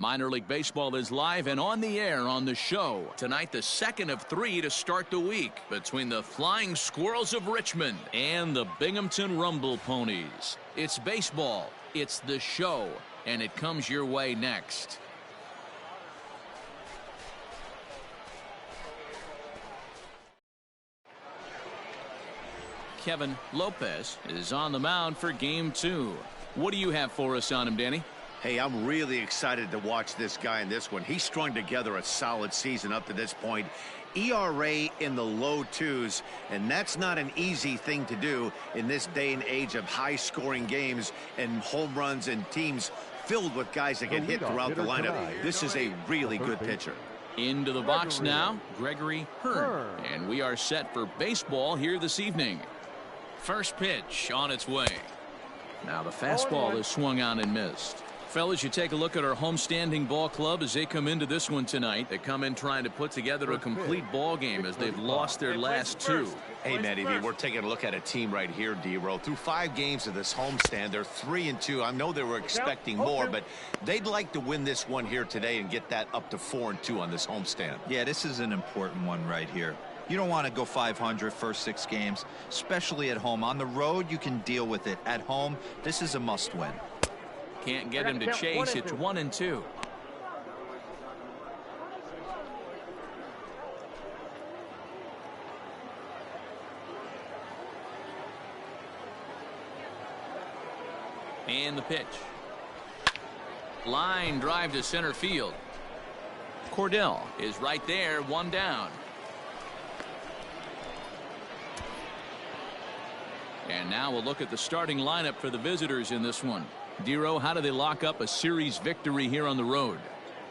Minor League Baseball is live and on the air on the show. Tonight, the second of 3 to start the week between the Flying Squirrels of Richmond and the Binghamton Rumble Ponies. It's baseball, it's the show, and it comes your way next. Kevin Lopez is on the mound for game 2. What do you have for us on him, Danny? Hey, I'm really excited to watch this guy in this one. He's strung together a solid season up to this point. ERA in the low 2s, and that's not an easy thing to do in this day and age of high-scoring games and home runs and teams filled with guys that get hit throughout the lineup. This is a really good pitcher. Into the box now, Gregory Hearn. And we are set for baseball here this evening. First pitch on its way. Now the fastball is swung on and missed. Fellas, you take a look at our homestanding ball club as they come into this one tonight. They come in trying to put together a complete ball game as they've lost their last 2. Hey, Matty V, we're taking a look at a team right here, D-Roll. Through 5 games of this homestand, they're 3-2. I know they were expecting more, but they'd like to win this one here today and get that up to 4-2 on this homestand. Yeah, this is an important one right here. You don't want to go 500 first 6 games, especially at home. On the road, you can deal with it. At home, this is a must-win. Can't get him to chase. It's 1-2. And the pitch. Line drive to center field. Cordell is right there, 1 down. And now we'll look at the starting lineup for the visitors in this one. Dero, how do they lock up a series victory here on the road?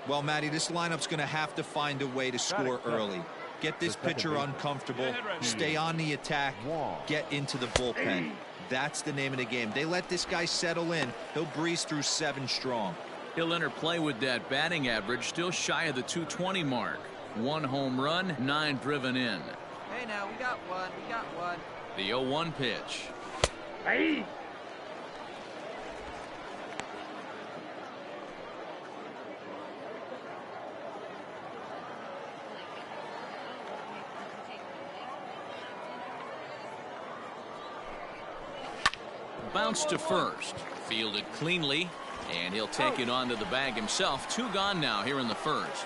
Well, Matty, this lineup's going to have to find a way to score early. Get this pitcher uncomfortable, stay on the attack, get into the bullpen. That's the name of the game. They let this guy settle in. He'll breeze through 7 strong. He'll enter play with that batting average still shy of the 220 mark. 1 home run, 9 driven in. Hey, now, we got one. The 0-1 pitch. Hey! Bounce to first. Fielded cleanly, and he'll take it onto the bag himself. 2 gone now here in the first.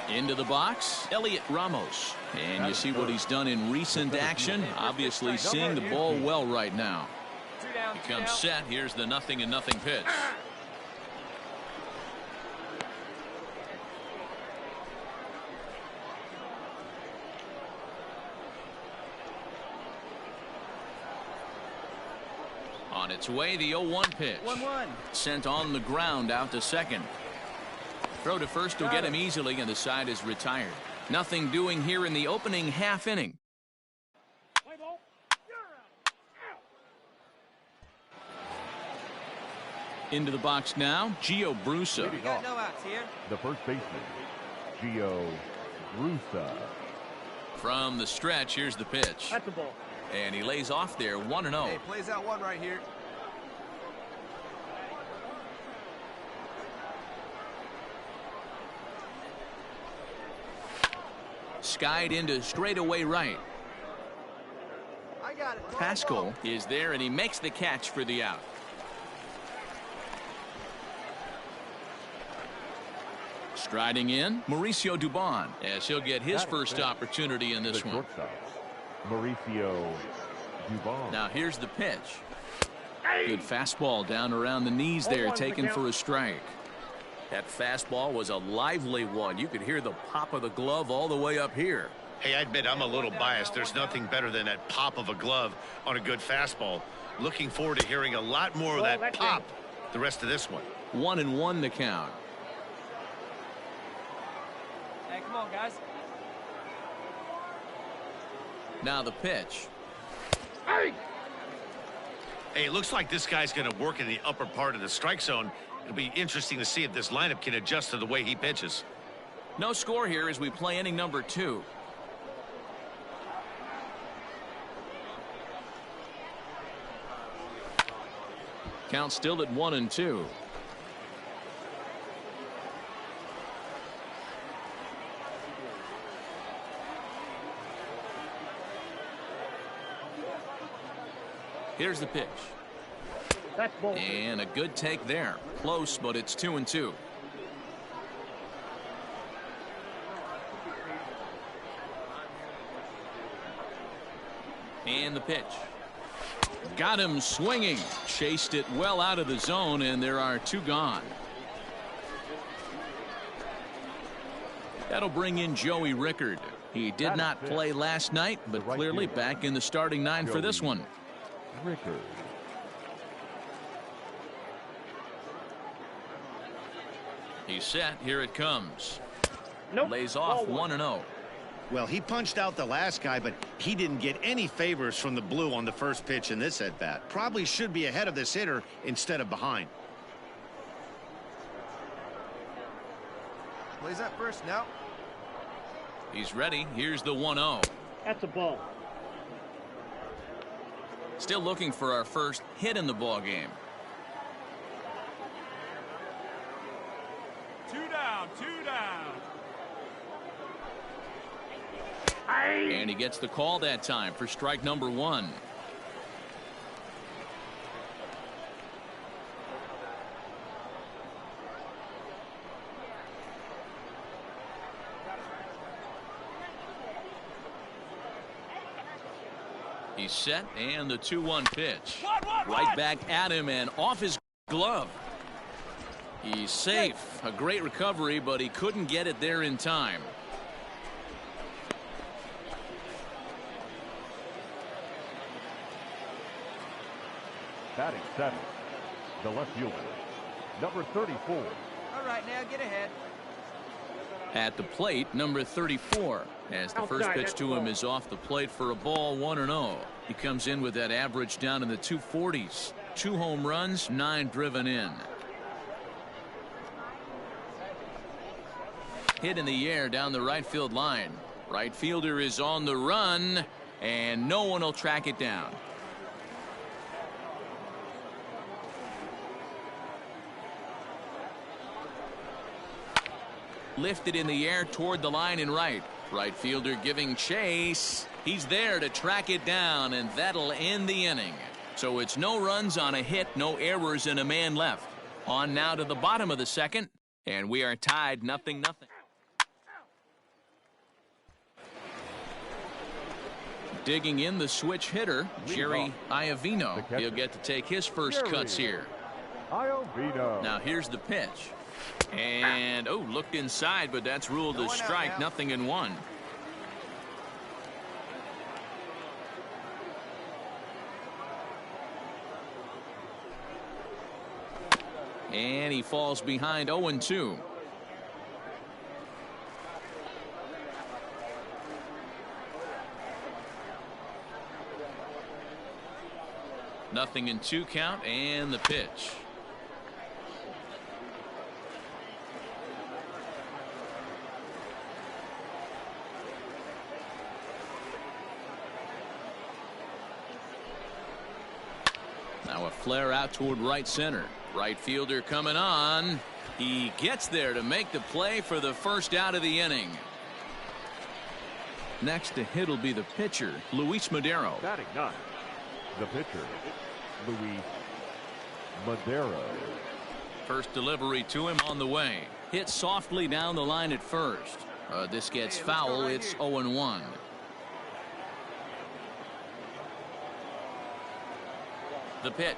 Into the box, Elliot Ramos. And you see what he's done in recent action. Obviously seeing the ball well right now. He comes set. Here's the 0-0 pitch. On its way, the 0-1 pitch. 1-1. Sent on the ground out to second. Throw to first will get him easily, and the side is retired. Nothing doing here in the opening half inning. Into the box now, Gio Brusa. We got no outs here. The first baseman, Gio Brusa. From the stretch, here's the pitch. That's the ball. And he lays off there, 1-0. Hey, plays out 1 right here. Skied into straightaway right. I got it. Pascal is there, and he makes the catch for the out. Striding in, Mauricio Dubon, as he'll get his first opportunity in this one. Mauricio Dubon. Now here's the pitch. Good fastball down around the knees there, taken for a strike. That fastball was a lively one. You could hear the pop of the glove all the way up here. Hey, I admit I'm a little biased. There's nothing better than that pop of a glove on a good fastball. Looking forward to hearing a lot more of that pop the rest of this one. 1-1 the count. Hey, come on, guys. Now the pitch. Hey, it looks like this guy's going to work in the upper part of the strike zone. It'll be interesting to see if this lineup can adjust to the way he pitches. No score here as we play inning number 2. Count still at 1-2. Here's the pitch. And a good take there. Close, but it's 2-2. And the pitch. Got him swinging. Chased it well out of the zone, and there are 2 gone. That'll bring in Joey Rickard. He did not play last night, but clearly back in the starting 9 for this one. Rickard. He's set. Here it comes. Lays off 1-0. Well, he punched out the last guy, but he didn't get any favors from the blue on the first pitch in this at-bat. Probably should be ahead of this hitter instead of behind. Plays that first now. He's ready. Here's the 1-0. That's a ball. Still looking for our first hit in the ball game. 2 down, 2 down. And he gets the call that time for strike number 1. He's set, and the 2-1 pitch. Right back at him and off his glove. He's safe. A great recovery, but he couldn't get it there in time. Batting 7th, the left fielder, number 34. All right, now get ahead. At the plate, number 34. As the first pitch to him is off the plate for a ball, 1-0. He comes in with that average down in the 240s. 2 home runs, 9 driven in. Hit in the air down the right field line. Right fielder is on the run, and no one will track it down. Lifted in the air toward the line and right. Right fielder giving chase. He's there to track it down, and that'll end the inning. So it's no runs on a hit, no errors, and a man left. On now to the bottom of the second, and we are tied 0-0. Digging in the switch hitter, Jerry Iovino. He'll get to take his first cuts here. Iovino. Now here's the pitch. And, looked inside, but that's ruled a strike, 0-1. And he falls behind 0-2. Nothing in 2 count, and the pitch. Now a flare out toward right center. Right fielder coming on. He gets there to make the play for the first out of the inning. Next to hit will be the pitcher, Luis Madero. Batting 9, the pitcher, Luis Madero. First delivery to him on the way. Hit softly down the line at first. This gets foul. It's 0-1. The pitch.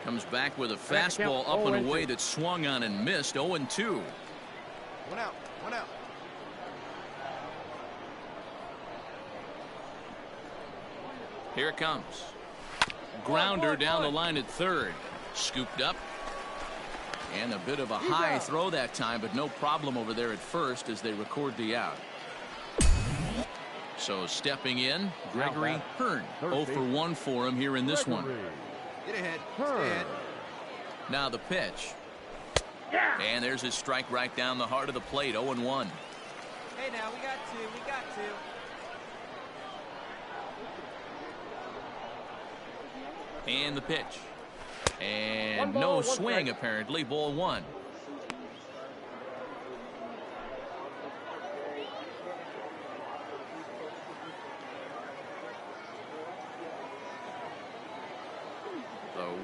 Comes back with a fastball up and away that swung on and missed. 0-2. 1 out, 1 out. Here it comes. Grounder down the line at third. Scooped up. And a bit of a high throw that time, but no problem over there at first as they record the out. So stepping in, Gregory Hearn. 0 for 1 for him here in this one. Get ahead. Stay ahead. Now the pitch. And there's his strike right down the heart of the plate. 0-1. Hey, now we got 2. We got 2. And the pitch. And no swing apparently. Ball 1.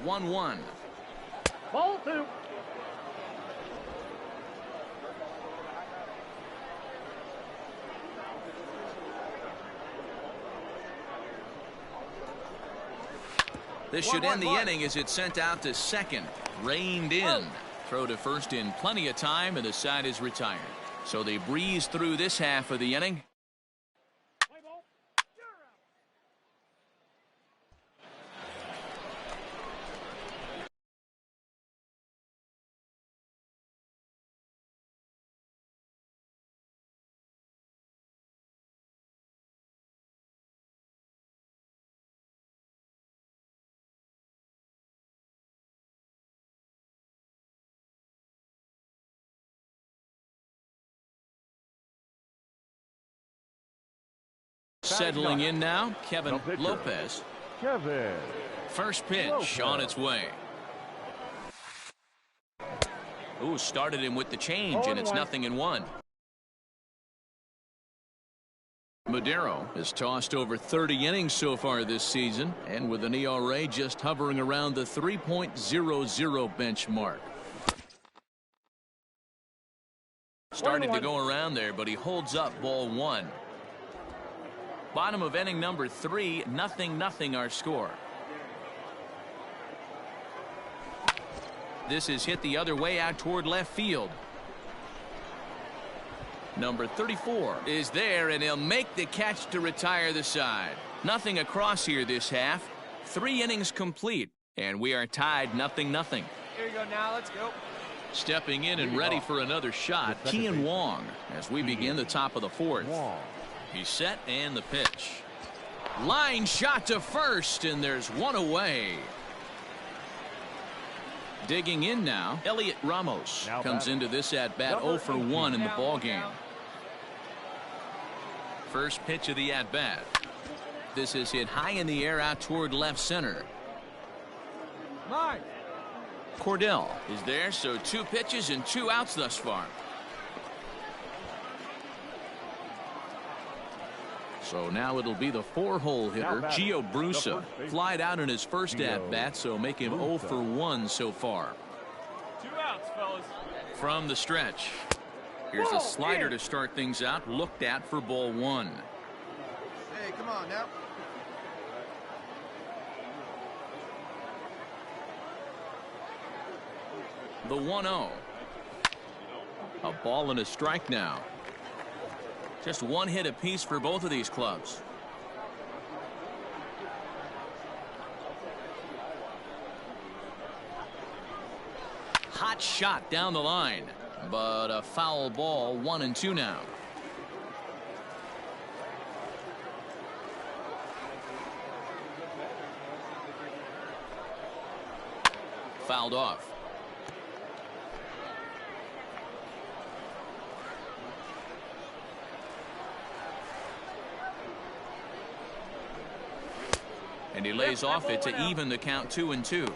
1-1. Ball 2. This should end the inning as it's sent out to second. Reined in. Throw to first in plenty of time, and the side is retired. So they breeze through this half of the inning. Settling in now, Kevin Lopez. Kevin. First pitch on its way. Ooh, started him with the change, and it's 0-1. Madero has tossed over 30 innings so far this season, and with an ERA just hovering around the 3.00 benchmark. Started to go around there, but he holds up ball 1. Bottom of inning number 3, 0-0 our score. This is hit the other way out toward left field. Number 34 is there, and he'll make the catch to retire the side. Nothing across here this half. 3 innings complete, and we are tied 0-0. Here you go now. Let's go. Stepping in and ready for another shot, Kian Wong, as we begin the top of the 4th. He's set, and the pitch. Line shot to first, and there's one away. Digging in now, Elliot Ramos comes into this at-bat 0 for 1 in the ballgame. First pitch of the at-bat. This is hit high in the air out toward left center. Cordell is there, so 2 pitches and 2 outs thus far. So now it'll be the 4-hole hitter, Gio Brusa. Flied out in his first at-bat, so make him 0 for 1 so far. 2 outs, fellas. From the stretch. Here's a slider to start things out, looked at for ball 1. Hey, come on now. The 1-0. A ball and a strike now. Just 1 hit apiece for both of these clubs. Hot shot down the line, but a foul ball. 1-2 now. Fouled off. And he lays off it to even the count 2-2.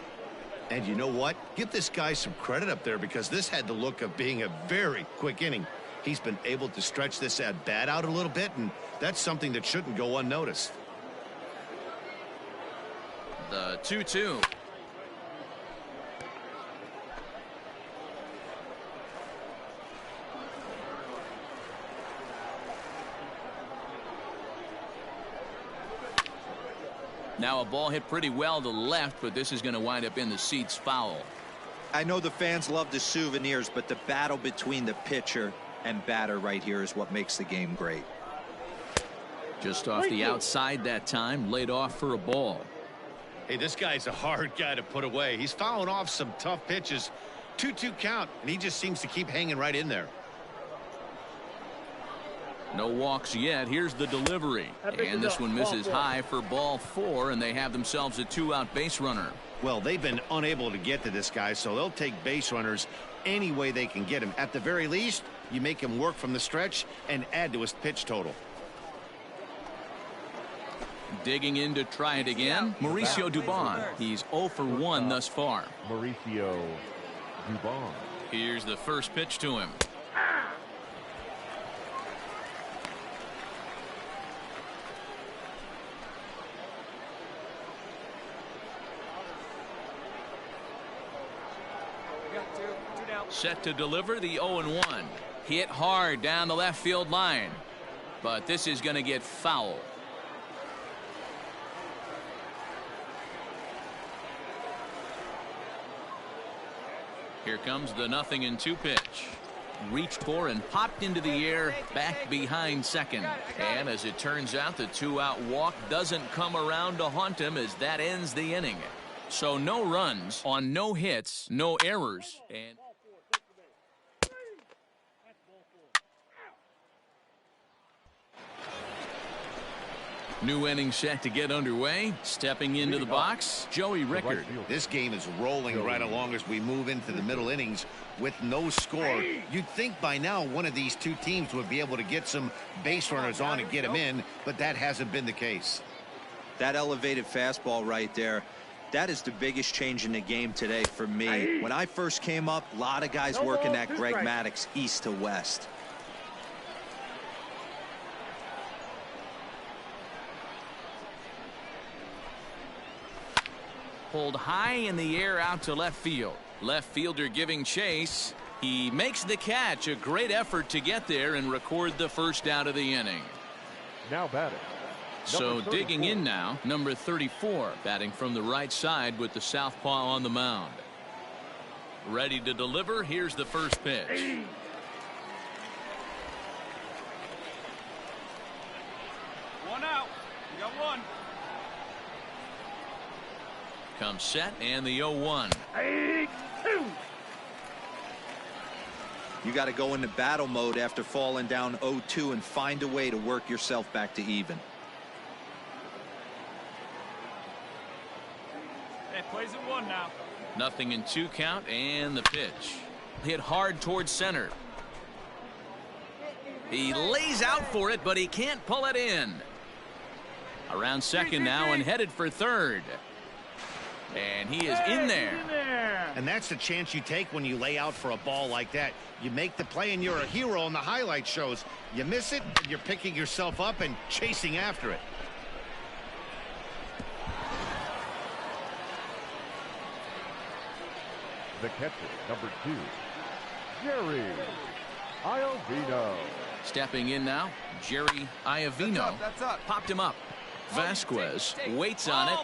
And you know what? Give this guy some credit up there, because this had the look of being a very quick inning. He's been able to stretch this at bat out a little bit, and that's something that shouldn't go unnoticed. The 2-2. Now a ball hit pretty well to left, but this is going to wind up in the seats foul. I know the fans love the souvenirs, but the battle between the pitcher and batter right here is what makes the game great. Just off the outside that time, laid off for a ball. Hey, this guy's a hard guy to put away. He's fouling off some tough pitches. 2-2 count, and he just seems to keep hanging right in there. No walks yet. Here's the delivery. And this one misses high for ball 4, and they have themselves a 2-out base runner. Well, they've been unable to get to this guy, so they'll take base runners any way they can get him. At the very least, you make him work from the stretch and add to his pitch total. Digging in to try it again, Mauricio Dubon. He's 0 for 1 thus far. Mauricio Dubon. Here's the first pitch to him. Set to deliver the 0-1. Hit hard down the left field line. But this is going to get foul. Here comes the 0-2 pitch. Reached for and popped into the air back behind second. And as it turns out, the 2-out walk doesn't come around to haunt him as that ends the inning. So no runs on no hits, no errors. And new inning set to get underway. Stepping into the box, Joey Rickard. This game is rolling right along as we move into the middle innings with no score. You'd think by now one of these two teams would be able to get some base runners on and get them in, but that hasn't been the case. That elevated fastball right there, that is the biggest change in the game today for me. When I first came up, a lot of guys working that Greg Maddux east to west. Pulled high in the air out to left field. Left fielder giving chase. He makes the catch. A great effort to get there and record the first out of the inning. Now batting. So digging in now, number 34, batting from the right side with the southpaw on the mound. Ready to deliver. Here's the first pitch. One out. You got one. Comes set and the 0-1. You got to go into battle mode after falling down 0-2 and find a way to work yourself back to even. Hey, plays at 1 now. 0-2 count and the pitch. Hit hard towards center. He lays out for it, but he can't pull it in. Around second now and headed for third. And he is in there. And that's the chance you take when you lay out for a ball like that. You make the play and you're a hero on the highlight shows. You miss it, and you're picking yourself up and chasing after it. The catcher, number 2, Jerry Iovino. Stepping in now, Jerry Iovino. That's up. Popped him up. Vasquez waits on it.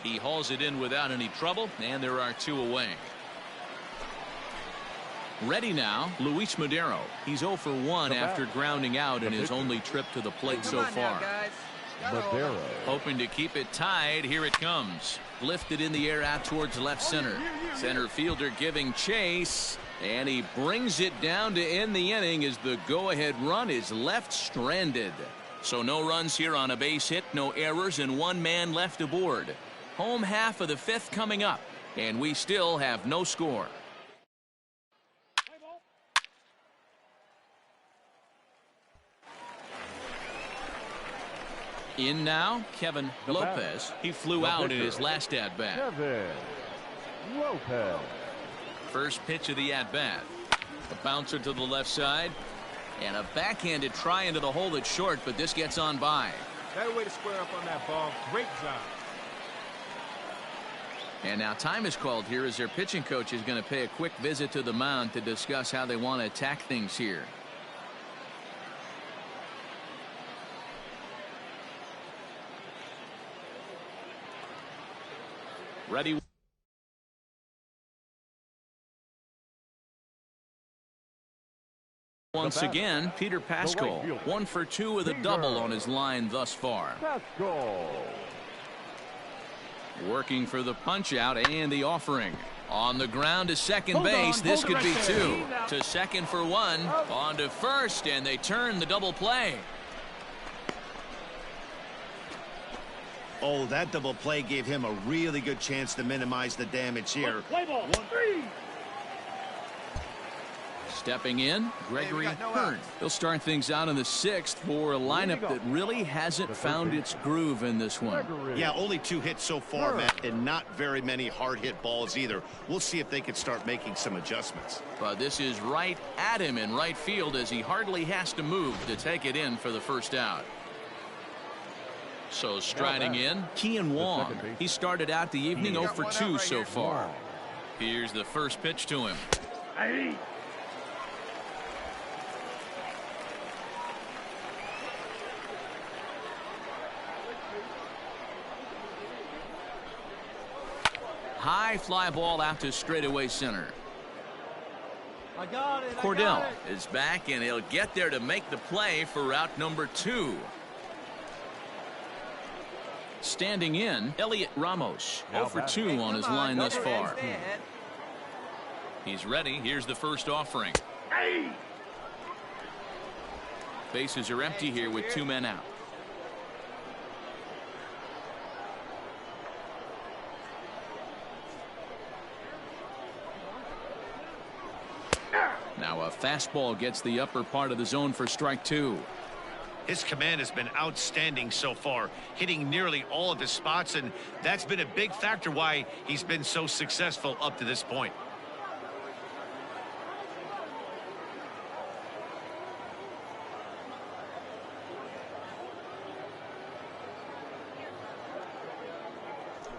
He hauls it in without any trouble, and there are 2 away. Ready now, Luis Madero. He's 0 for 1 after grounding out in his only trip to the plate so far. Madero. Hoping to keep it tied. Here it comes. Lifted in the air out towards left center. Center fielder giving chase. And he brings it down to end the inning as the go-ahead run is left stranded. So no runs here on a base hit, no errors, and 1 man left aboard. Home half of the 5th coming up, and we still have no score. In now, Kevin Lopez. He flew out in his last at-bat. Kevin Lopez. First pitch of the at-bat. A bouncer to the left side, and a backhanded try into the hole that's short, but this gets on by. Better way to square up on that ball. Great job. And now time is called here as their pitching coach is going to pay a quick visit to the mound to discuss how they want to attack things here. Ready. Once again, Peter Pascal, 1 for 2 with a double on his line thus far. Pascal. Working for the punch out and the offering. On the ground to second base. This could be 2. To second for 1. On to first, and they turn the double play. Oh, that double play gave him a really good chance to minimize the damage here. Stepping in, Gregory Hearn. He'll start things out in the 6th for a lineup that really hasn't found its groove in this one. Yeah, only 2 hits so far, Matt, and not very many hard hit balls either. We'll see if they can start making some adjustments. But this is right at him in right field as he hardly has to move to take it in for the first out. So striding in, Kian Wong. He started out the evening 0 for 2 so far. Here's the first pitch to him. High fly ball out to straightaway center. I got it. Cordell is back, and he'll get there to make the play for route number 2. Standing in, Elliot Ramos, 0 for 2 on his line thus far. He's ready. Here's the first offering. Bases are empty here with 2 men out. Now a fastball gets the upper part of the zone for strike 2. His command has been outstanding so far, hitting nearly all of his spots, and that's been a big factor why he's been so successful up to this point.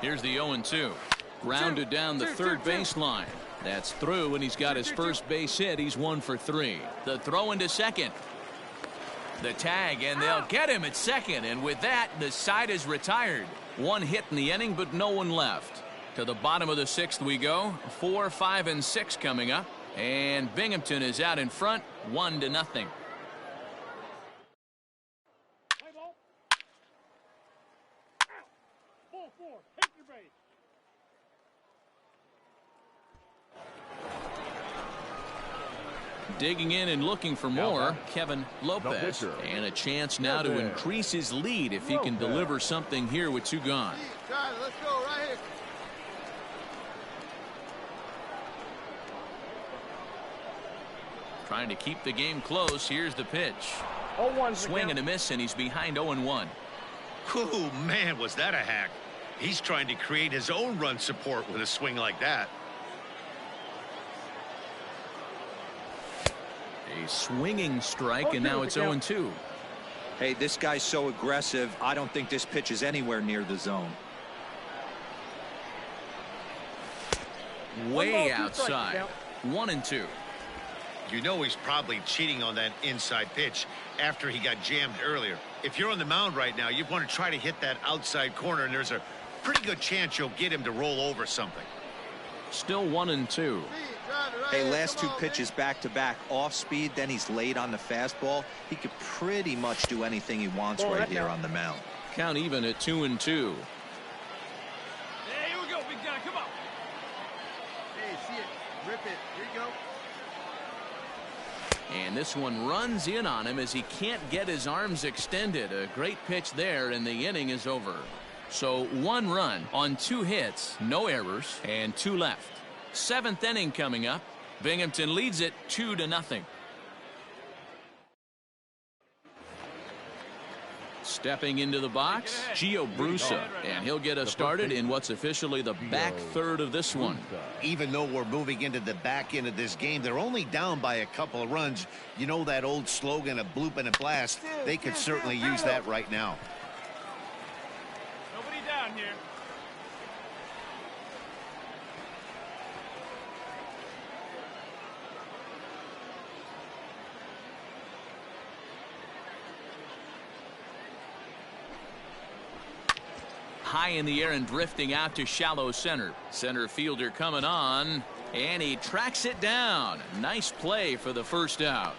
Here's the 0-2. Grounded down the third baseline. That's through, and he's got his first base hit. He's 1 for 3. The throw into second. The tag, and they'll get him at second, and with that, the side is retired. 1 hit in the inning, but no one left. To the bottom of the 6th we go. 4, 5, and 6 coming up, and Binghamton is out in front, 1-0. Digging in and looking for more, Kevin Lopez. And a chance now to increase his lead if he can deliver something here with 2 gone. Let's go right here. Trying to keep the game close. Here's the pitch. Swing and a miss, and he's behind 0-1. Oh, man, was that a hack. He's trying to create his own run support with a swing like that. A swinging strike, and now it's 0-2. Hey, this guy's so aggressive. I don't think this pitch is anywhere near the zone. Way outside. 1-2. You know he's probably cheating on that inside pitch after he got jammed earlier. If you're on the mound right now, you want to try to hit that outside corner, and there's a pretty good chance you'll get him to roll over something. Still 1-2. Hey, last 2 pitches back-to-back, off speed, then he's late on the fastball. He could pretty much do anything he wants right here on the mound. Count even at 2-2. Hey, here we go, big guy. Come on. Hey, see it. Rip it. Here you go. And this one runs in on him as he can't get his arms extended. A great pitch there, and the inning is over. So 1 run on 2 hits, no errors, and 2 left. 7th inning coming up. Binghamton leads it 2-0. Stepping into the box, Gio Brusa, and he'll get us started in what's officially the back third of this one. Even though we're moving into the back end of this game, they're only down by a couple of runs. You know that old slogan, a bloop and a blast. They could certainly use that right now. Nobody down here. High in the air and drifting out to shallow center. Center fielder coming on, and he tracks it down. Nice play for the first out.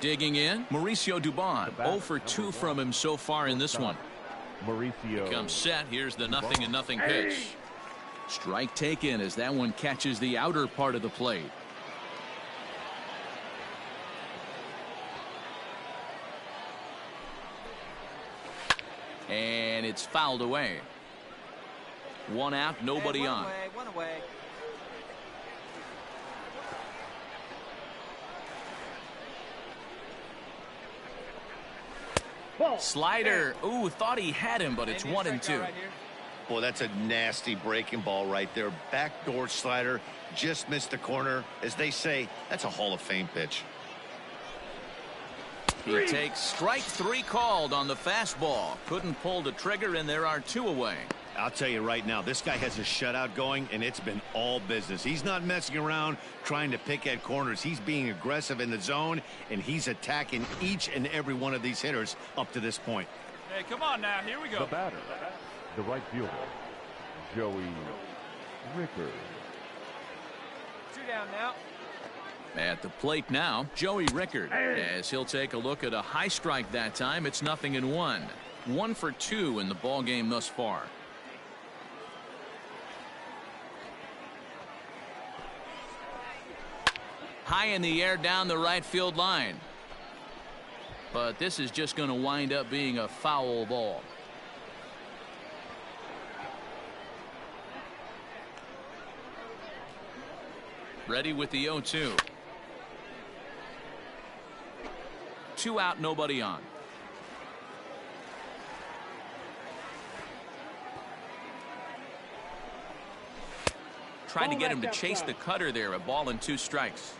Digging in, Mauricio Dubon. 0 for 2 from him so far in this one. Mauricio Comes set. Here's the 0-0 pitch. Strike taken as that one catches the outer part of the plate. And it's fouled away. 1 out, nobody on. One away. Slider. Ooh, thought he had him, but it's 1-2. Boy, that's a nasty breaking ball right there. Backdoor slider, just missed the corner. As they say, that's a Hall of Fame pitch. He takes strike 3 called on the fastball. Couldn't pull the trigger, and there are 2 away. I'll tell you right now, this guy has a shutout going, and it's been all business. He's not messing around trying to pick at corners. He's being aggressive in the zone, and he's attacking each and every one of these hitters up to this point. Hey, come on now. Here we go. The batter, the right fielder, Joey Rickard. 2 down now. At the plate now, Joey Rickard, as he'll take a look at a high strike that time. It's 0-1. 1 for 2 in the ball game thus far. High in the air down the right field line. But this is just going to wind up being a foul ball. Ready with the 0-2. 2 out, nobody on. Tried to get him to chase the cutter there. A ball and 2 strikes.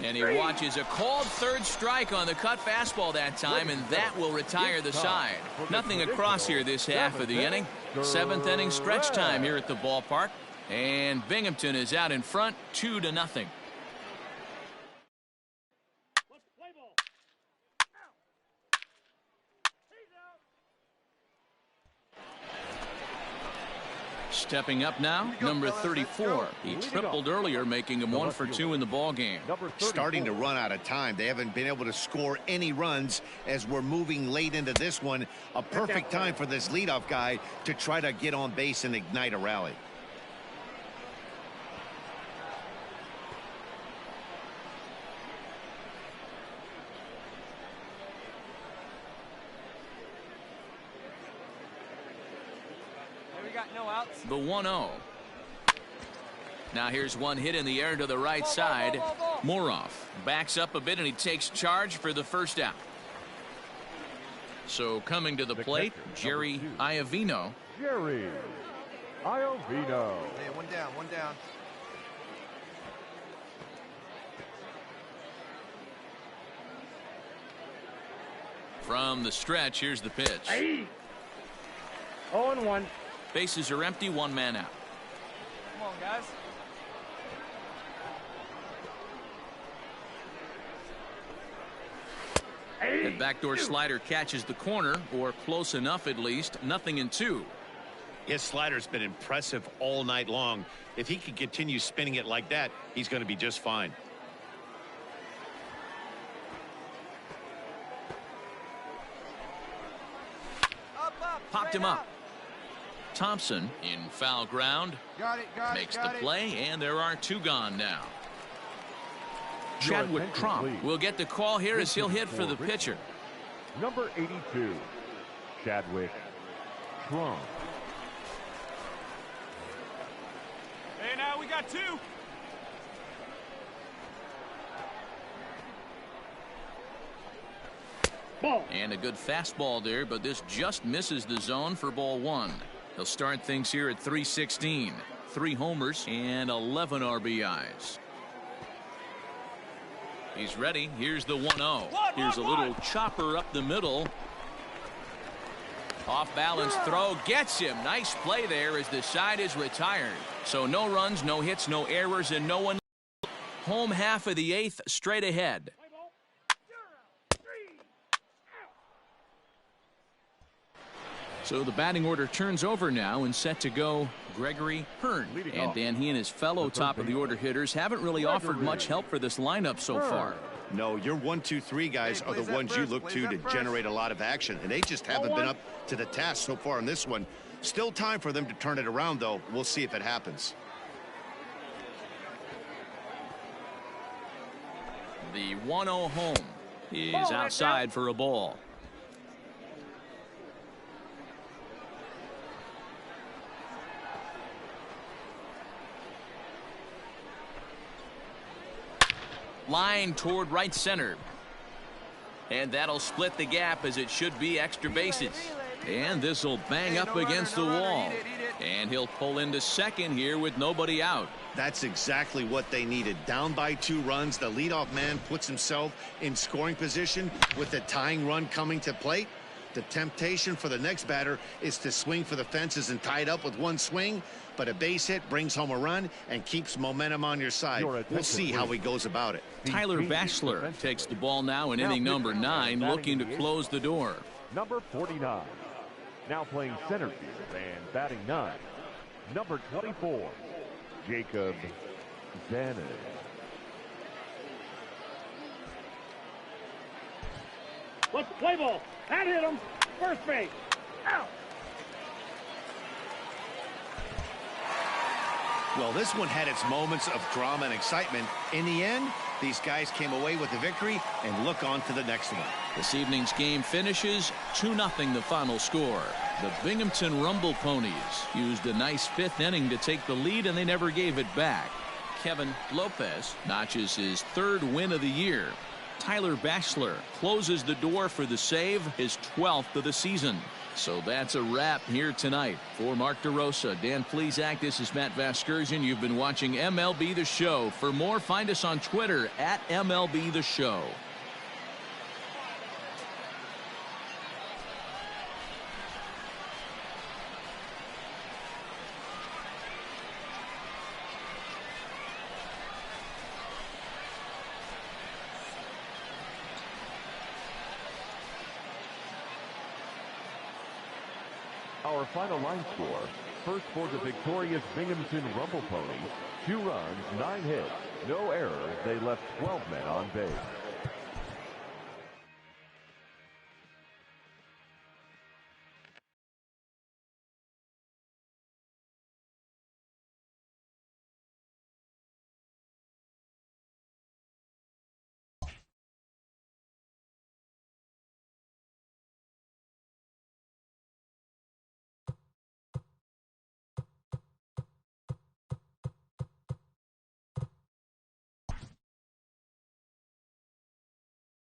And he watches a called third strike on the cut fastball that time, and that will retire the side. Nothing across here this half of the inning. 7th inning stretch time here at the ballpark, and Binghamton is out in front 2-0. Stepping up now, number 34. He tripled earlier, making him 1 for 2 in the ball game. Starting to run out of time. They haven't been able to score any runs as we're moving late into this one. A perfect time for this leadoff guy to try to get on base and ignite a rally. The 1-0. Now here's one hit in the air to the right side. Moroff backs up a bit, and he takes charge for the first out. So coming to the plate, Jerry Iovino. Jerry Iovino. Hey, 1 down, 1 down. From the stretch, here's the pitch. 0-1. Bases are empty, 1 man out. Come on, guys. That backdoor slider catches the corner, or close enough at least. 0-2. His slider's been impressive all night long. If he can continue spinning it like that, he's going to be just fine. Popped him up. Thompson in foul ground. Makes the play, and there are 2 gone now. Chadwick Trump will get the call here as he'll hit for the pitcher. Number 82, Chadwick Trump. Hey, now we got 2. And a good fastball there, but this just misses the zone for ball 1. He'll start things here at 316. 3 homers and 11 RBIs. He's ready. Here's the 1-0. Here's a little chopper up the middle. Off balance throw gets him. Nice play there as the side is retired. So no runs, no hits, no errors, and no one. Home half of the 8th straight ahead. So the batting order turns over now, and set to go Gregory Hearn. And Dan, he and his fellow top of the order hitters haven't really offered much help for this lineup so far. No, your 1, 2, 3 guys are the ones you look to generate a lot of action, and they just haven't been up to the task so far in this one. Still time for them to turn it around, though. We'll see if it happens. The 1-0 home is outside for a ball. Line toward right center. And that'll split the gap, as it should be extra bases. And this will bang up against the wall. And he'll pull into second here with nobody out. That's exactly what they needed. Down by 2 runs, the leadoff man puts himself in scoring position with the tying run coming to plate. The temptation for the next batter is to swing for the fences and tie it up with 1 swing, but a base hit brings home a run and keeps momentum on your side. We'll see how he goes about it. Tyler Bachelor takes the ball now in inning number 9, looking to close the door. Number 49. Now playing center field and batting 9. Number 24. Jacob Zanis. Let's play ball. That hit him. First base. Out. Well, this one had its moments of drama and excitement. In the end, these guys came away with the victory and look on to the next one. This evening's game finishes 2-0 the final score. The Binghamton Rumble Ponies used a nice 5th inning to take the lead, and they never gave it back. Kevin Lopez notches his 3rd win of the year. Tyler Bachelor closes the door for the save, his 12th of the season. So that's a wrap here tonight. For Mark DeRosa, Dan Plesac, this is Matt Vasgersian. You've been watching MLB The Show. For more, find us on Twitter at MLB The Show. Our final line score. First for the victorious Binghamton Rumble Ponies. 2 runs, 9 hits, no errors. They left 12 men on base.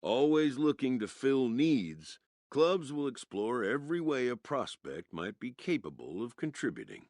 Always looking to fill needs, clubs will explore every way a prospect might be capable of contributing.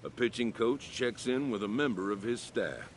A pitching coach checks in with a member of his staff.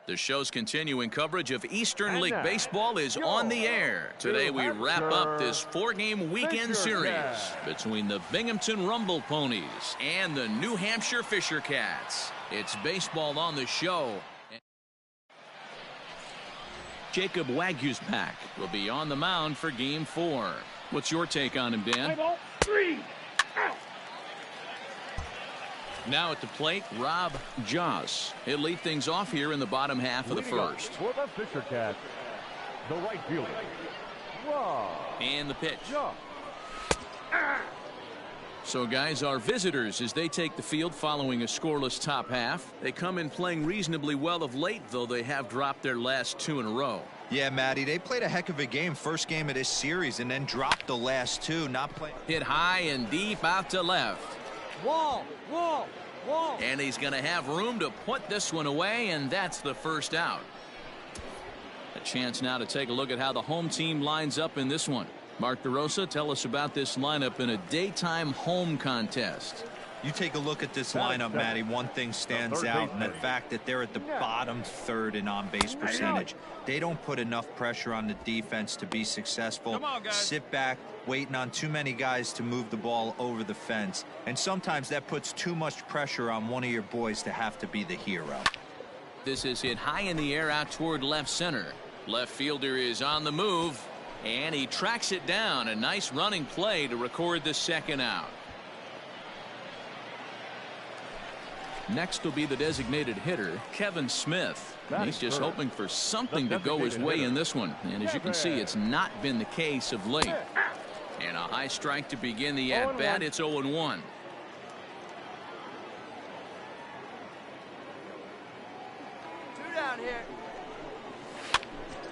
The show's continuing coverage of Eastern League Baseball is on the air. Today we wrap up this 4-game weekend series between the Binghamton Rumble Ponies and the New Hampshire Fisher Cats. It's baseball on the show. Jacob Waguespack will be on the mound for Game 4. What's your take on him, Dan? 3 out. Now at the plate, Rob Joss. He'll lead things off here in the bottom half of the first. For the Fisher Cats, the right fielder, Rob. And the pitch. Joss. So, guys, our visitors, as they take the field following a scoreless top half, they come in playing reasonably well of late, though they have dropped their last 2 in a row. Yeah, Matty, they played a heck of a game, first game of this series, and then dropped the last 2, not playing. Hit high and deep out to left. Wall. And he's going to have room to put this one away, and that's the first out. A chance now to take a look at how the home team lines up in this one. Mark DeRosa, tell us about this lineup in a daytime home contest. You take a look at this lineup, Matty. One thing stands out, and the fact that they're at the bottom third in on-base percentage. They don't put enough pressure on the defense to be successful. Come on, guys. Sit back, waiting on too many guys to move the ball over the fence. And sometimes that puts too much pressure on one of your boys to have to be the hero. This is hit high in the air out toward left center. Left fielder is on the move, and he tracks it down. A nice running play to record the second out. Next will be the designated hitter, Kevin Smith. He's just hoping for something to go his way in this one. And as you can see, it's not been the case of late. And a high strike to begin the at-bat. It's 0-1. 2 down here.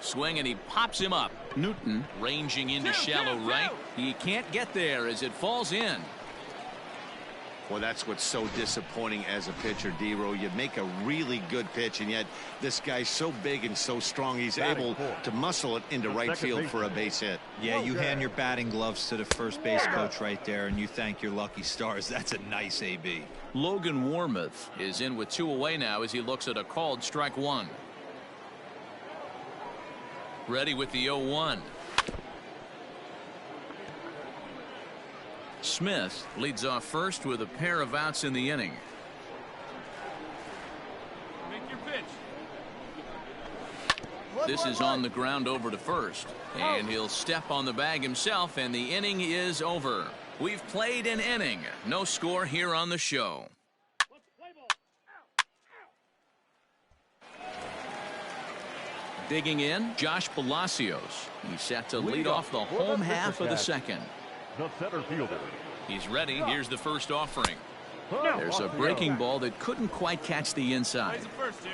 Swing, and he pops him up. Newton ranging into shallow right. He can't get there as it falls in. Well, that's what's so disappointing as a pitcher, D-Row. You make a really good pitch, and yet this guy's so big and so strong, he's able to muscle it into right field for a base hit. Yeah, you hand your batting gloves to the first base coach right there, and you thank your lucky stars. That's a nice AB. Logan Warmoth is in with 2 away now as he looks at a called strike 1. Ready with the 0-1. Smith leads off first with a pair of outs in the inning. Make your pitch. This is on the ground over to first, and he'll step on the bag himself, and the inning is over. We've played an inning. No score here on the show. Digging in, Josh Palacios. He's set to lead off the home half of the second. The center fielder. He's ready. Here's the first offering. There's a breaking ball that couldn't quite catch the inside. He's the first here.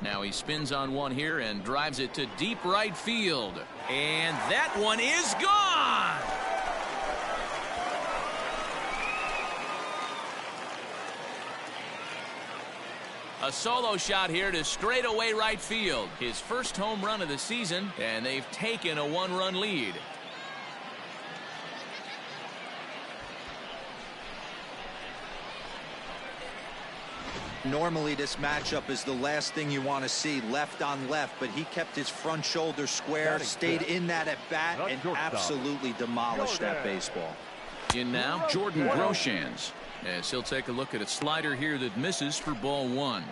Now he spins on one here and drives it to deep right field. And that one is gone. A solo shot here to straightaway right field. His first home run of the season, and they've taken a 1-run lead. Normally this matchup is the last thing you want to see, left on left, but he kept his front shoulder square, stayed in that at bat, and absolutely demolished that baseball. In now, Jordan Groshans, as he'll take a look at a slider here that misses for ball 1.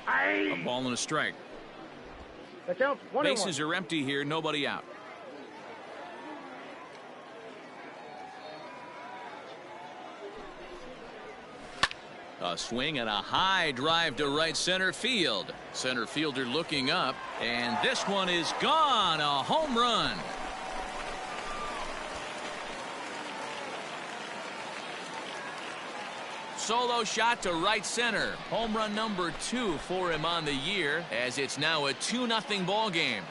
A ball and a strike. The count's 1-1. Bases are empty here, nobody out. A swing and a high drive to right center field. Center fielder looking up, and this one is gone. A home run. Solo shot to right center. Home run number 2 for him on the year, as it's now a 2-0 ball game.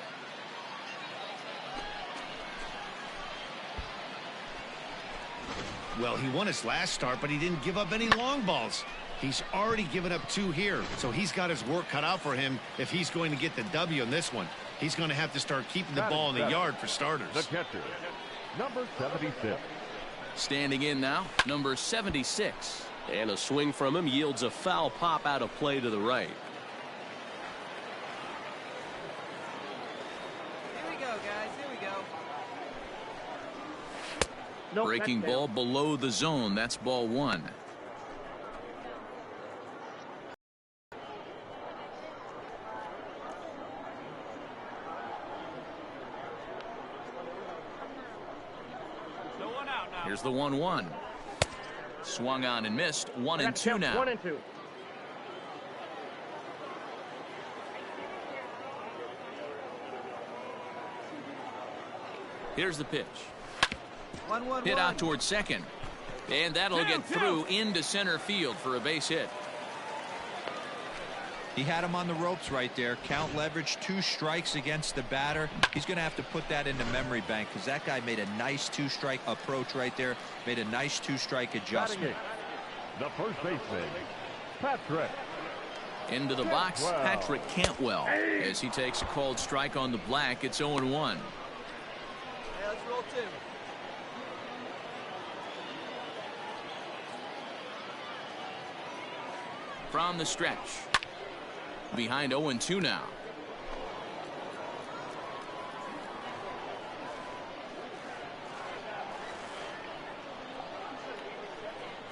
Well, he won his last start, but he didn't give up any long balls. He's already given up 2 here, so he's got his work cut out for him if he's going to get the W in this one. He's going to have to start keeping the ball in the yard for starters. The catcher, number 76. Standing in now, number 76. And a swing from him yields a foul pop out of play to the right. Here we go, guys. Here we go. Nope, Breaking that's ball below the zone. That's ball 1. So 1 out now. Here's the 1-1. Swung on and missed. 1-2 now. 1-2. Here's the pitch. 1-1. Hit out towards second. And that'll get through into center field for a base hit. He had him on the ropes right there. Count leverage, 2 strikes against the batter. He's going to have to put that into memory bank because that guy made a nice 2-strike approach right there. Made a nice 2-strike adjustment. The first baseman, Patrick. Into the box, Patrick Cantwell. As he takes a called strike on the black, it's 0-1. Hey, let's roll 2. From the stretch. Behind 0-2 now.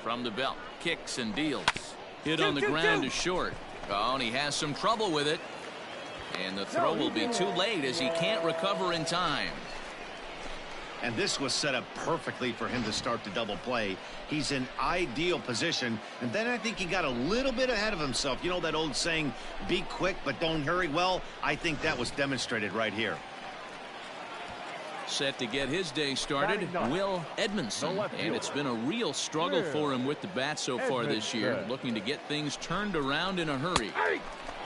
From the belt, kicks and deals. Hit on the ground to short. Oh, and he has some trouble with it. And the throw will be too late as he can't recover in time. And this was set up perfectly for him to start the double play. He's in ideal position. And then I think he got a little bit ahead of himself. You know that old saying, be quick but don't hurry? Well, I think that was demonstrated right here. Set to get his day started, Will Edmondson. And it's been a real struggle for him with the bat so far this year. Looking to get things turned around in a hurry.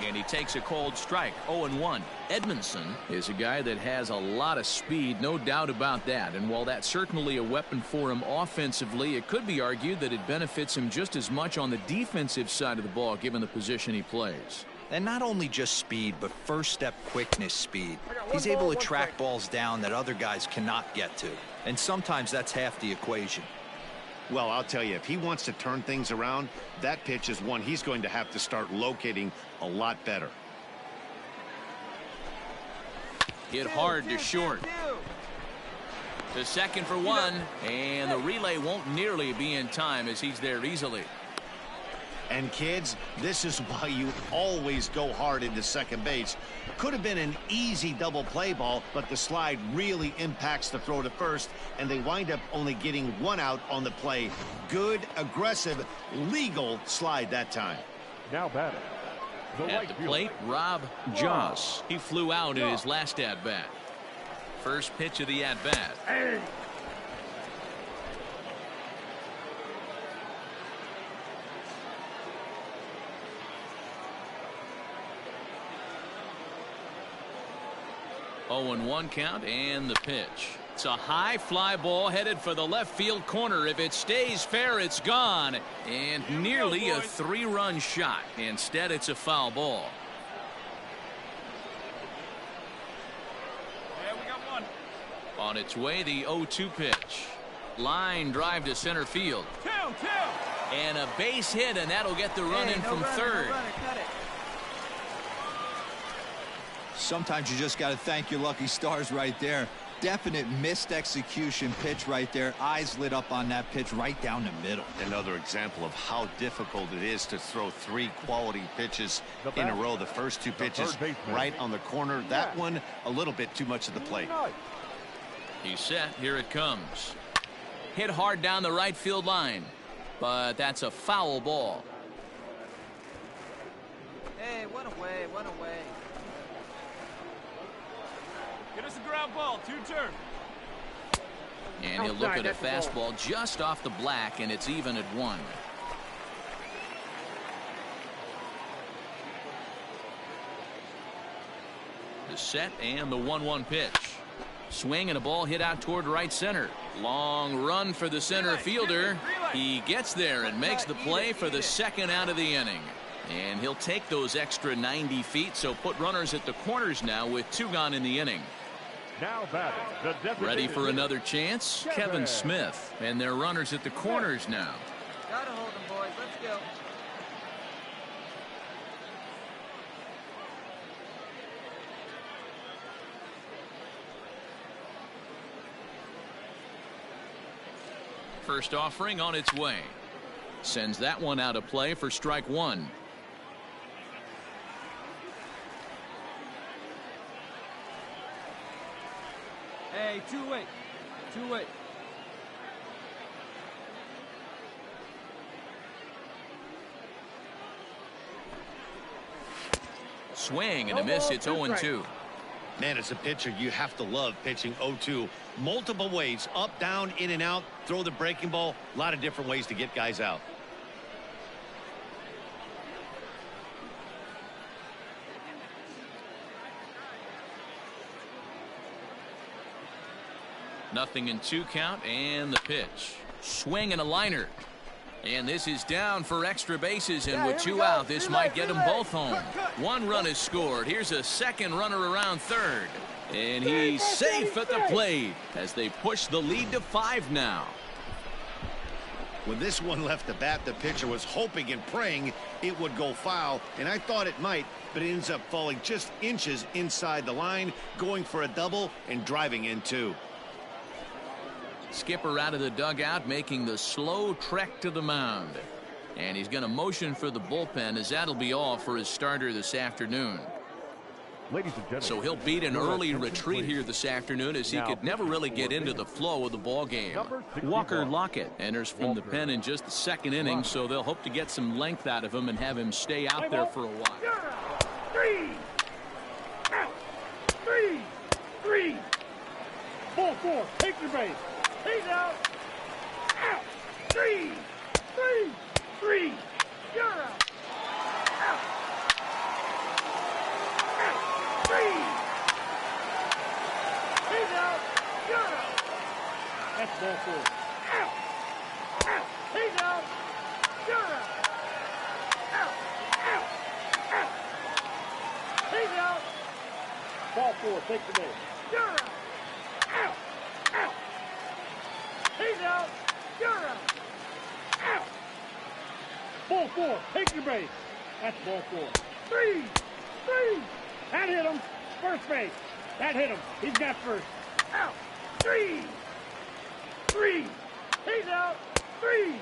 And he takes a cold strike. 0-1. Edmondson is a guy that has a lot of speed, no doubt about that. And while that's certainly a weapon for him offensively, it could be argued that it benefits him just as much on the defensive side of the ball given the position he plays. And not only just speed, but first step quickness speed. He's able to track balls down that other guys cannot get to. And sometimes that's half the equation. Well, I'll tell you, if he wants to turn things around, that pitch is one he's going to have to start locating a lot better. Hit hard to short. To second for 1. And the relay won't nearly be in time as he's there easily. And kids, this is why you always go hard into second base. Could have been an easy double play ball, but the slide really impacts the throw to first, and they wind up only getting 1 out on the play. Good, aggressive, legal slide that time. Now batting. At the plate, Rob Joss. He flew out in his last at-bat. First pitch of the at-bat. Hey. 0-1 count and the pitch. It's a high fly ball headed for the left field corner. If it stays fair, it's gone. And nearly a 3-run shot. Instead, it's a foul ball. Yeah, we got 1. On its way, the 0-2 pitch. Line drive to center field. 2. And a base hit, and that'll get the run in from third. No runner, cut it. Sometimes you just got to thank your lucky stars right there. Definite missed execution pitch right there. Eyes lit up on that pitch right down the middle. Another example of how difficult it is to throw 3 quality pitches in a row. The first 2 pitches right on the corner. That one a little bit too much of the plate. He's set. Here it comes. Hit hard down the right field line. But that's a foul ball. Hey, 1 away, 1 away. Get us a ground ball, 2-turn. And he'll look at a fastball just off the black, and it's even at 1. The set and the 1-1 pitch. Swing and a ball hit out toward right center. Long run for the center fielder. He gets there and makes the play for the second out of the inning. And he'll take those extra 90 feet, so put runners at the corners now with 2 gone in the inning. Now batting, the ready for another chance, Kevin Smith. And their runners at the corners now. Gotta hold them, boys. Let's go. First offering on its way. Sends that one out of play for strike 1. Hey, two-way. Two-way. Swing and a miss. It's 0-2. Man, as a pitcher, you have to love pitching 0-2. Multiple ways, up, down, in and out, throw the breaking ball. A lot of different ways to get guys out. Nothing in 2 count, and the pitch. Swing and a liner. And this is down for extra bases, and with 2 out, this might get them both home. 1 run is scored. Here's a second runner around third. And he's safe at the plate as they push the lead to 5 now. When this one left the bat, the pitcher was hoping and praying it would go foul, and I thought it might, but it ends up falling just inches inside the line, going for a double and driving in 2. Skipper out of the dugout, making the slow trek to the mound. And he's going to motion for the bullpen, as that'll be all for his starter this afternoon. Ladies and gentlemen, so he'll beat an early retreat here this afternoon, as he could never really get into the flow of the ball game. Walker Lockett enters from the pen in just the 2nd inning, so they'll hope to get some length out of him and have him stay out there for a while. 3 out. 3 ball 4, take your base. He's out. Out. 3 you're out. Out. 3 he's out. You're out. That's ball 4. Out. He's out. You're out. Out. He's out. Ball 4, take the base. You're out. Out. He's out. You're out. Out. Ball 4, take your base. That's ball 4. 3 that hit him. First base. That hit him. He's got first. Out. 3 he's out. 3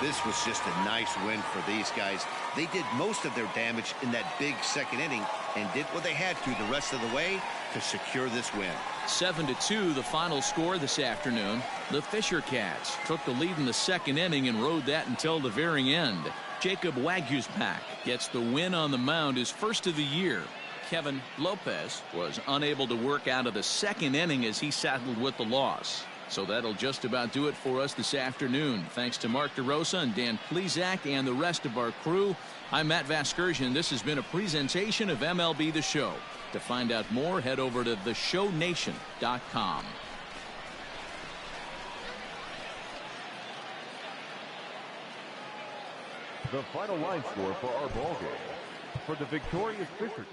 This was just a nice win for these guys. They did most of their damage in that big 2nd inning and did what they had to the rest of the way to secure this win. 7-2 the final score this afternoon. The Fisher Cats took the lead in the 2nd inning and rode that until the very end. Jacob Waguespack gets the win on the mound, his first of the year. Kevin Lopez was unable to work out of the 2nd inning as he saddled with the loss. So that'll just about do it for us this afternoon. Thanks to Mark DeRosa and Dan Plesac and the rest of our crew. I'm Matt Vasgersian. This has been a presentation of MLB The Show. To find out more, head over to theshownation.com. the final line score for our ball game. For the victorious Fisher.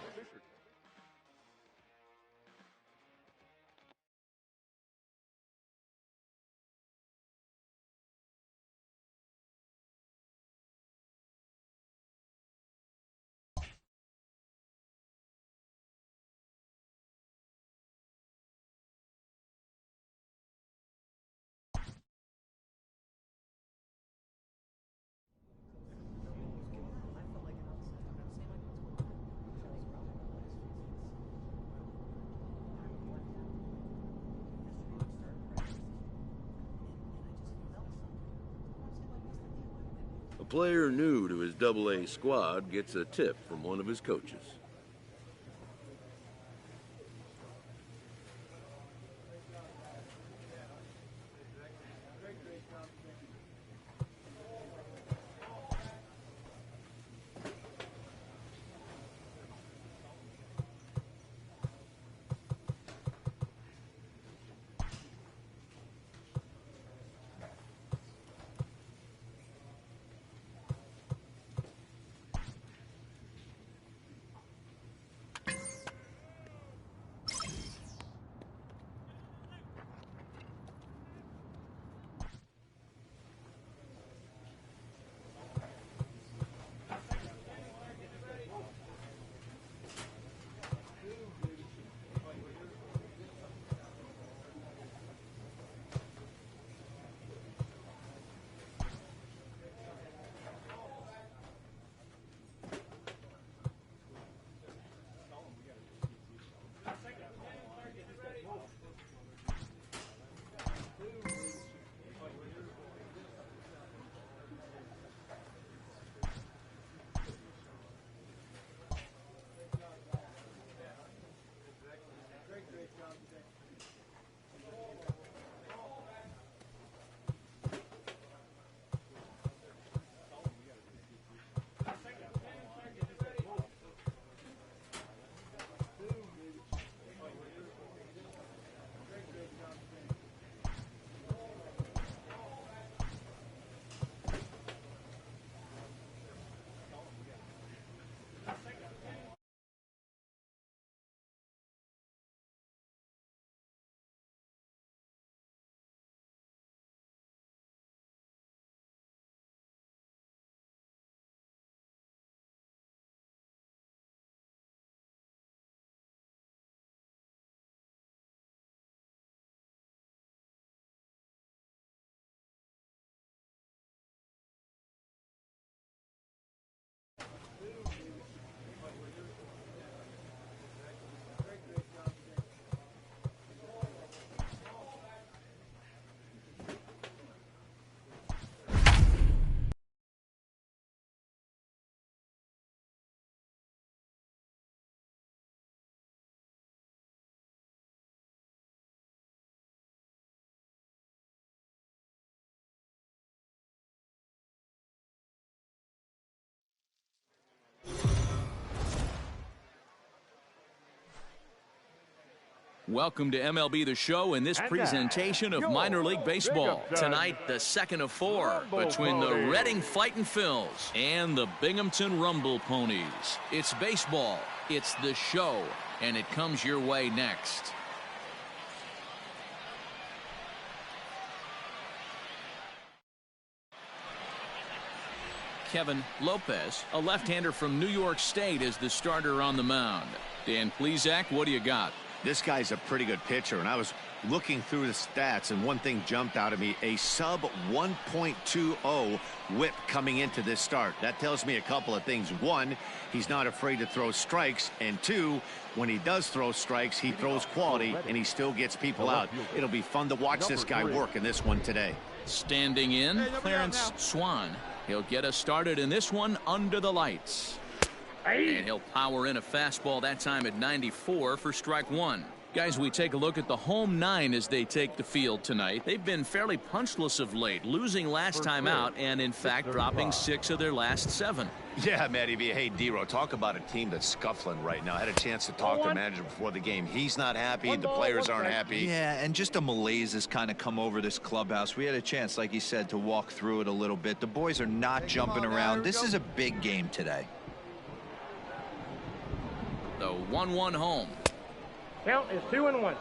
A player new to his Double-A squad gets a tip from one of his coaches. Welcome to MLB The Show in this presentation of minor league baseball. Tonight, the second of four between the Reading Fightin' Phils and the Binghamton Rumble Ponies. It's baseball, it's the show, and it comes your way next. Kevin Lopez, a left-hander from New York State, is the starter on the mound. Dan Plesac, what do you got? This guy's a pretty good pitcher, and I was looking through the stats, and one thing jumped out at me: a sub 1.20 whip coming into this start. That tells me a couple of things. One, he's not afraid to throw strikes, and two, when he does throw strikes, he throws quality, and he still gets people out. It'll be fun to watch this guy work in this one today. Standing in, Clarence Swan. He'll get us started in this one under the lights. And he'll power in a fastball that time at 94 for strike one. Guys, we take a look at the home nine as they take the field tonight. They've been fairly punchless of late, losing last time out and, in fact, dropping 6 of their last 7. Yeah, Matty V. Hey, D-Row, talk about a team that's scuffling right now. I had a chance to talk to the manager before the game. He's not happy. The players aren't happy. Yeah, and just a malaise has kind of come over this clubhouse. We had a chance, like you said, to walk through it a little bit. The boys are not jumping around. This is a big game today. The 1-1 home. Count is 2-1.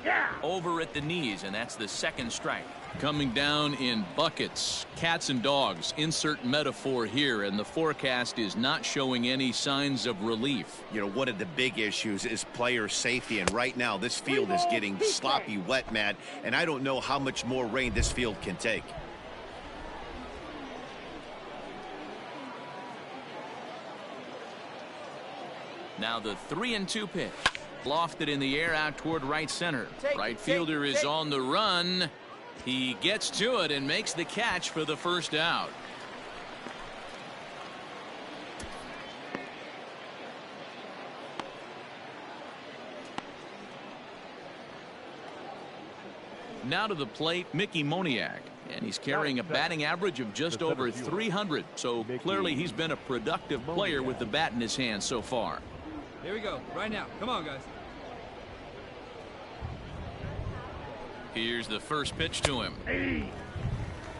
Yeah. Over at the knees, and that's the second strike. Coming down in buckets, cats and dogs, insert metaphor here, and the forecast is not showing any signs of relief. You know, one of the big issues is player safety, and right now this field is getting sloppy wet, Matt, and I don't know how much more rain this field can take. Now the 3-2 pitch. Lofted in the air out toward right center. Right fielder is on the run. He gets to it and makes the catch for the first out. Now to the plate, Mickey Moniak. And he's carrying a batting average of just over 300. So clearly he's been a productive player with the bat in his hand so far. Here we go, right now. Come on, guys. Here's the first pitch to him.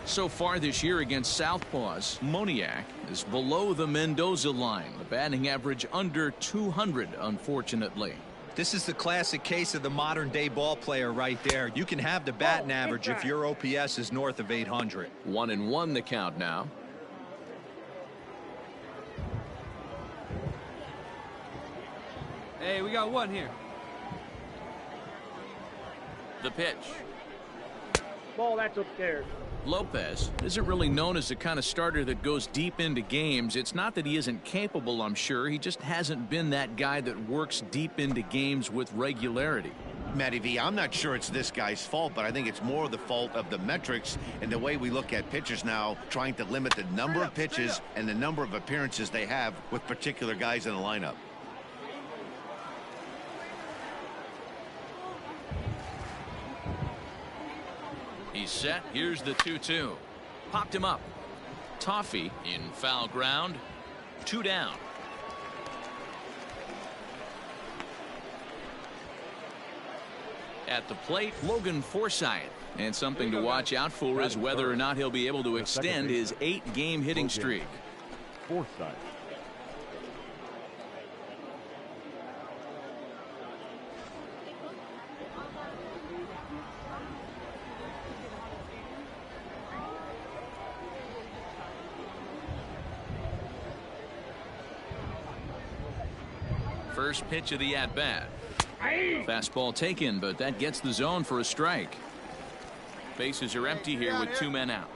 So far this year against Southpaws, Moniak is below the Mendoza line. The batting average under 200, unfortunately. This is the classic case of the modern-day ball player right there. You can have the batting average if your OPS is north of 800. 1-1 the count now. Hey, we got one here. The pitch. Ball, that's upstairs. Lopez isn't really known as the kind of starter that goes deep into games. It's not that he isn't capable, I'm sure. He just hasn't been that guy that works deep into games with regularity. Matty V, I'm not sure it's this guy's fault, but I think it's more the fault of the metrics and the way we look at pitchers now, trying to limit the number of pitches and the number of appearances they have with particular guys in the lineup. He's set. Here's the 2-2. Popped him up. Toffee in foul ground. 2 down. At the plate, Logan Forsythe. And something to watch out for is whether or not he'll be able to extend his 8-game hitting streak. Forsythe. First pitch of the at-bat. Fastball taken, but that gets the zone for a strike. Bases are empty here with 2 men out.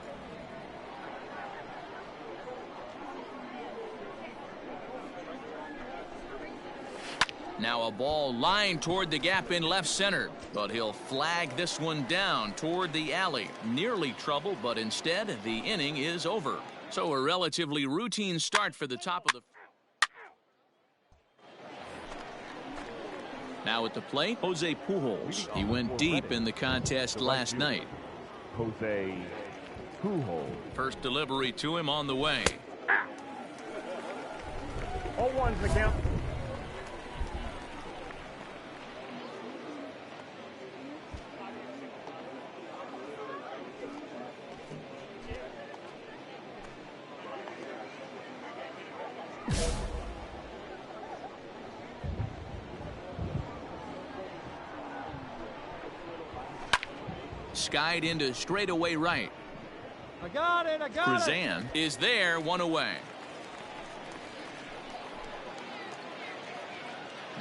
Now a ball lined toward the gap in left center, but he'll flag this one down toward the alley. Nearly trouble, but instead the inning is over. So a relatively routine start for the top of the. Now at the plate, Jose Pujols. He went deep in the contest last night. Jose Pujols. First delivery to him on the way. 0-1's the count. Skied into straightaway right. I got it. Krazan is there, one away.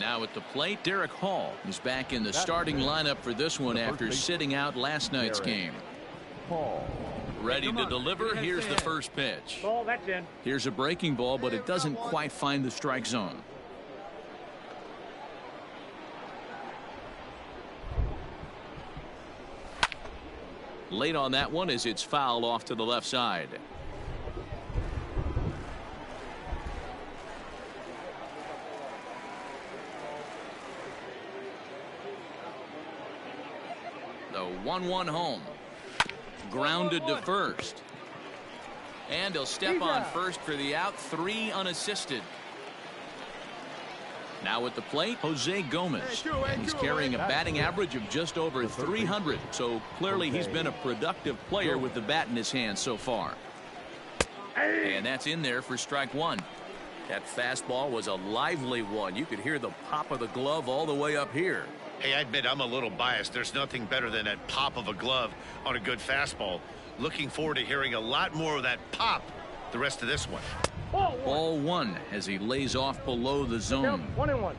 Now at the plate, Derek Hall is back in the starting lineup for this one after sitting out last night's game. Ready to deliver. Here's the first pitch. Ball, that's in. Here's a breaking ball, but it doesn't quite find the strike zone. Late on that one as it's fouled off to the left side. The 1-1 home. Grounded to first. And he'll step on first for the out. 3 unassisted. Now at the plate, Jose Gomez. And he's carrying a batting average of just over 300. So clearly he's been a productive player with the bat in his hand so far. And that's in there for strike one. That fastball was a lively one. You could hear the pop of the glove all the way up here. Hey, I admit I'm a little biased. There's nothing better than that pop of a glove on a good fastball. Looking forward to hearing a lot more of that pop the rest of this one. Ball one as he lays off below the zone. 1-1.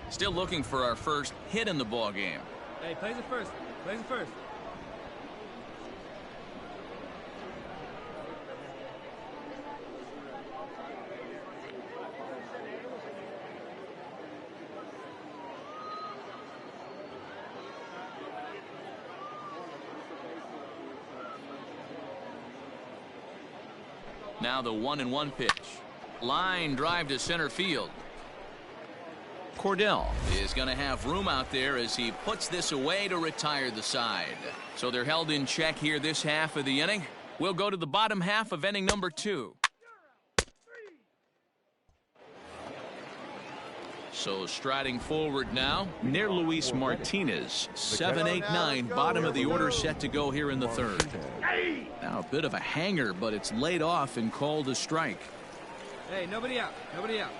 Still looking for our first hit in the ball game. Hey, plays it first. Plays it first. Now the 1-1 pitch. Line drive to center field. Cordell is going to have room out there as he puts this away to retire the side. So they're held in check here this half of the inning. We'll go to the bottom half of inning number 2. So striding forward now, near Luis Martinez. 7, 8, 9, bottom of the order set to go here in the third. Now a bit of a hanger, but it's laid off and called a strike. Hey, nobody out. Nobody out.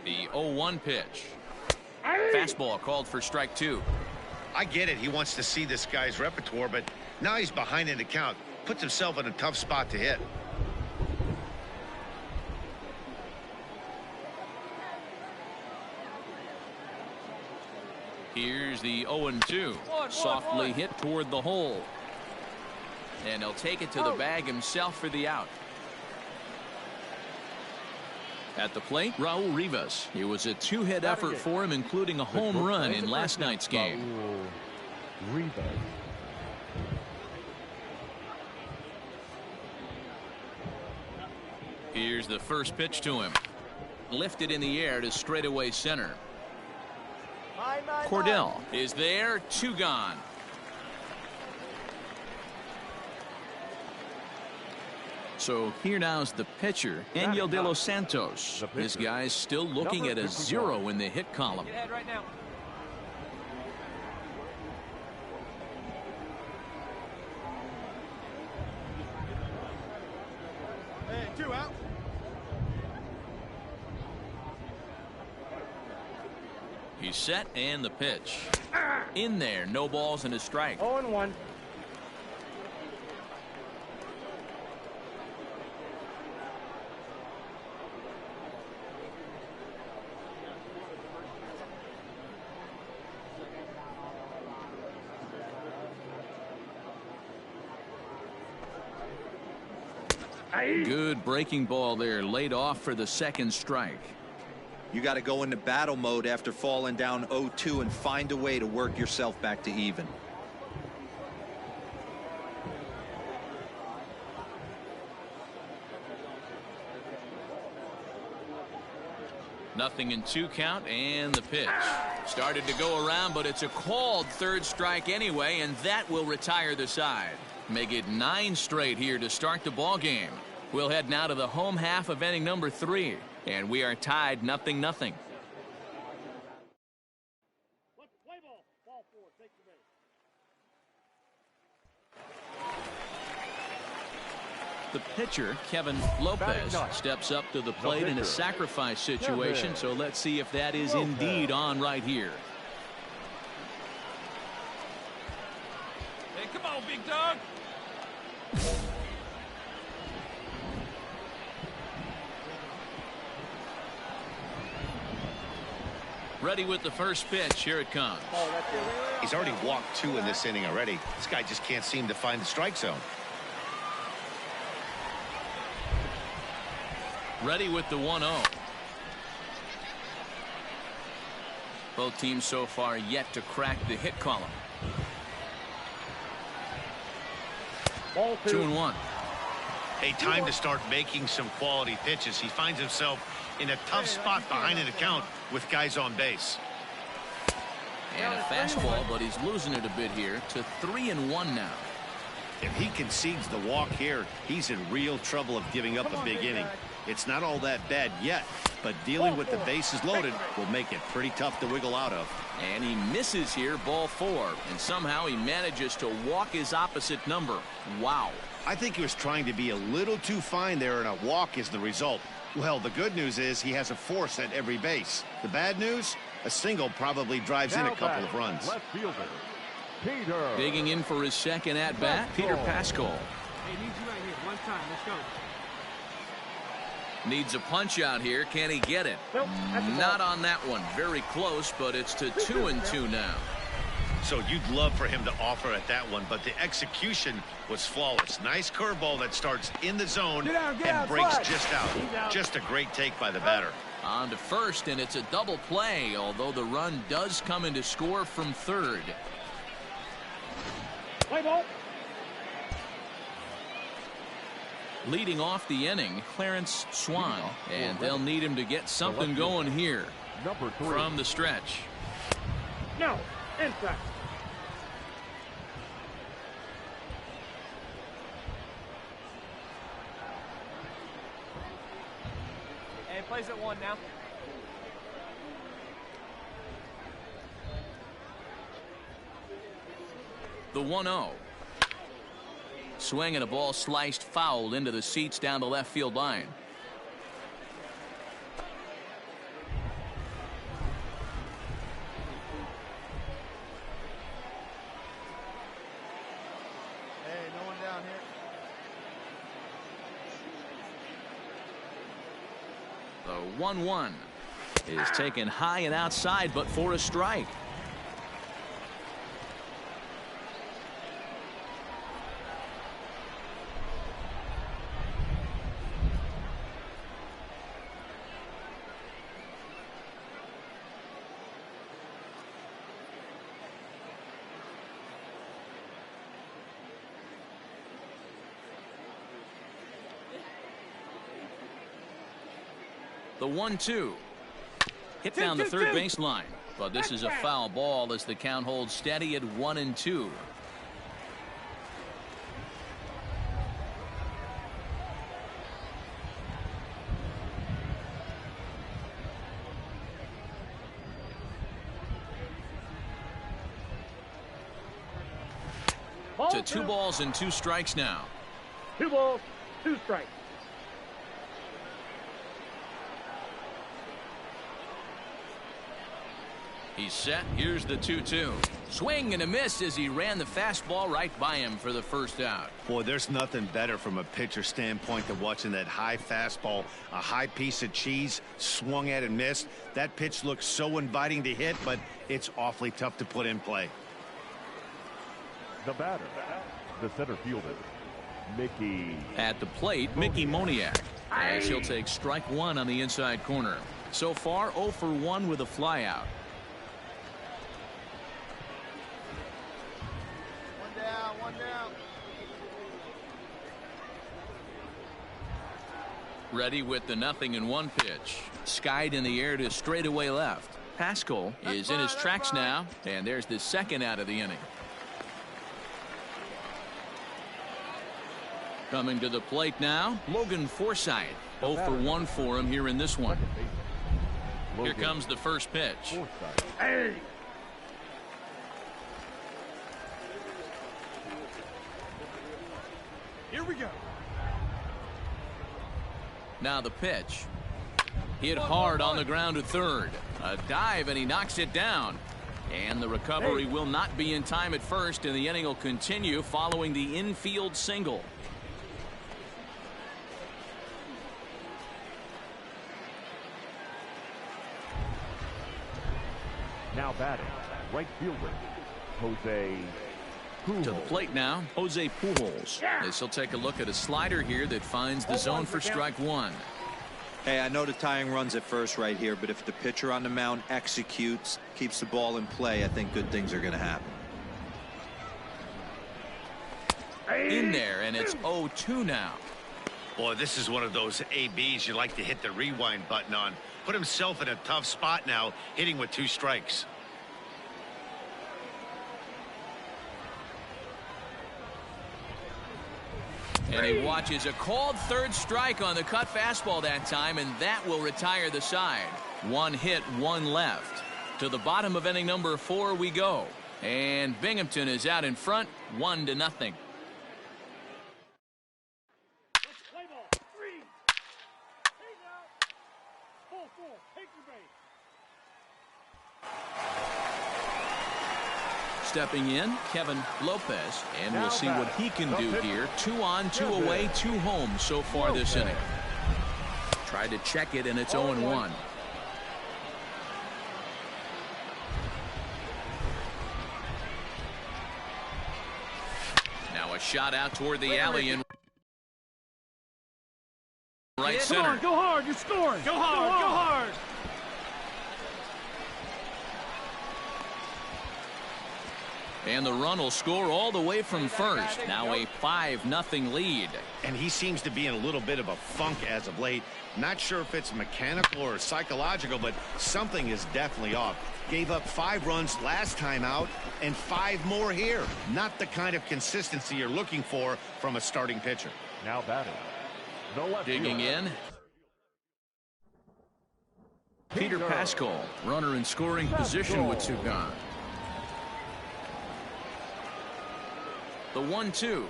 The 0-1 pitch. Fastball called for strike 2. I get it. He wants to see this guy's repertoire, but now he's behind in the count. Puts himself in a tough spot to hit. Here's the 0-2. Softly hit toward the hole. And he'll take it to the bag himself for the out. At the plate, Raul Rivas. It was a 2-hit effort for him, including a home run in last night's game. Here's the first pitch to him. Lifted in the air to straightaway center. Cordell is there, 2 gone. So here now's the pitcher, Angel de los Santos. This guy's still looking at a 0 in the hit column. Get ahead right now. Hey, 2 out. He's set and the pitch. In there, no balls and a strike. 0-1. Good breaking ball there, laid off for the second strike. You got to go into battle mode after falling down 0-2 and find a way to work yourself back to even. 0-2 count, and the pitch started to go around, but it's a called third strike anyway, and that will retire the side. Make it 9 straight here to start the ball game. We'll head now to the home half of inning number 3, and we are tied 0-0. Play ball. Ball 4. Take the base. The pitcher, Kevin Lopez, steps up to the plate in a sacrifice situation, so let's see if that is indeed on right here. Hey, come on, big dog. Ready with the first pitch. Here it comes. He's already walked 2 in this inning already. This guy just can't seem to find the strike zone. Ready with the 1-0. Both teams so far yet to crack the hit column. Ball 2-1. Hey, time to start making some quality pitches. He finds himself in a tough spot behind an account with guys on base. And a fastball, but he's losing it a bit here to 3-1 now. If he concedes the walk here, he's in real trouble of giving up a big inning. It's not all that bad yet, but dealing with the bases loaded will make it pretty tough to wiggle out of. And he misses here, ball 4, and somehow he manages to walk his opposite number. Wow. I think he was trying to be a little too fine there, and a walk is the result. Well, the good news is he has a force at every base. The bad news, a single probably drives in a couple of runs. Left fielder, Peter. Digging in for his second at-bat, Peter Pascal. Hey, need you right here. One time. Let's go. Needs a punch out here. Can he get it? Not on that one. Very close, but it's to 2-2 now. So you'd love for him to offer at that one, but the execution was flawless. Nice curveball that starts in the zone and breaks just out. Just a great take by the batter. On to first, and it's a double play, although the run does come in to score from third. Play ball. Leading off the inning, Clarence Swan, and they'll need him to get something going here Number 3. from the stretch. No. Inside. Hey, plays at 1 now. The 1-0. Swing and a ball sliced foul into the seats down the left field line. Hey, no one down here. The 1-1 is taken high and outside, but for a strike. The 1-2 hit down the third baseline, but this is a foul ball as the count holds steady at 1-2. To 2 balls and 2 strikes now. 2 balls, 2 strikes. He's set. Here's the 2-2. Swing and a miss as he ran the fastball right by him for the first out. Boy, there's nothing better from a pitcher standpoint than watching that high fastball, a high piece of cheese, swung at and missed. That pitch looks so inviting to hit, but it's awfully tough to put in play. The batter, the center fielder, Mickey. At the plate, Mickey Moniak, as he'll take strike 1 on the inside corner. So far, 0 for 1 with a flyout. One down. Ready with the 0-1 pitch. Skied in the air to straightaway left. Pascal is in his tracks now, and there's the second out of the inning. Coming to the plate now, Logan Forsythe. 0 for 1 for him here in this one. Here comes the first pitch. Hey! Here we go. Now the pitch. Hit hard on the ground to third. A dive, and he knocks it down. And the recovery will not be in time at first, and the inning will continue following the infield single. Now batting, right fielder, Jose Pujols. To the plate now, Jose Pujols. This will take a look at a slider here that finds the zone for strike one. Hey, I know the tying runs at first right here, but if the pitcher on the mound executes, keeps the ball in play, I think good things are going to happen. In there, and it's 0-2 now. Boy, this is one of those ABs you like to hit the rewind button on. Put himself in a tough spot now, hitting with 2 strikes. And he watches a called third strike on the cut fastball that time, and that will retire the side. 1 hit, 1 left. To the bottom of inning number 4 we go. And Binghamton is out in front, 1-0. Let's play ball. 3. He's out. 4-4. Take your base. Stepping in, Kevin Lopez, and we'll see what he can do here. 2 on, 2 away, 2 home so far this inning. Tried to check it, and it's 0-1. Now a shot out toward the alley in right center. Come on, go hard, you're scoring. Go hard, go hard. And the run will score all the way from first. Now a 5-0 lead. And he seems to be in a little bit of a funk as of late. Not sure if it's mechanical or psychological, but something is definitely off. Gave up 5 runs last time out and 5 more here. Not the kind of consistency you're looking for from a starting pitcher. Now batting, the left Digging fielder. in. Peter Pascal, runner in scoring position with 2 gone. The 1-2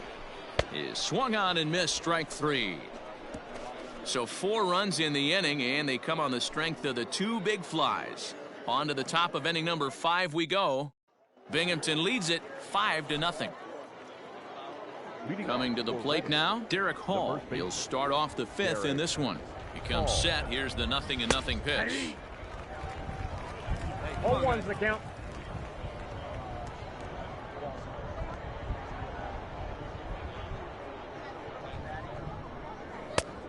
is swung on and missed, strike 3. So 4 runs in the inning, and they come on the strength of the 2 big flies. On to the top of inning number 5 we go. Binghamton leads it 5-0. Coming to the plate now, Derek Hall. He'll start off the 5th in this one. He comes set. Here's the 0-0 pitch. 0-1's the count.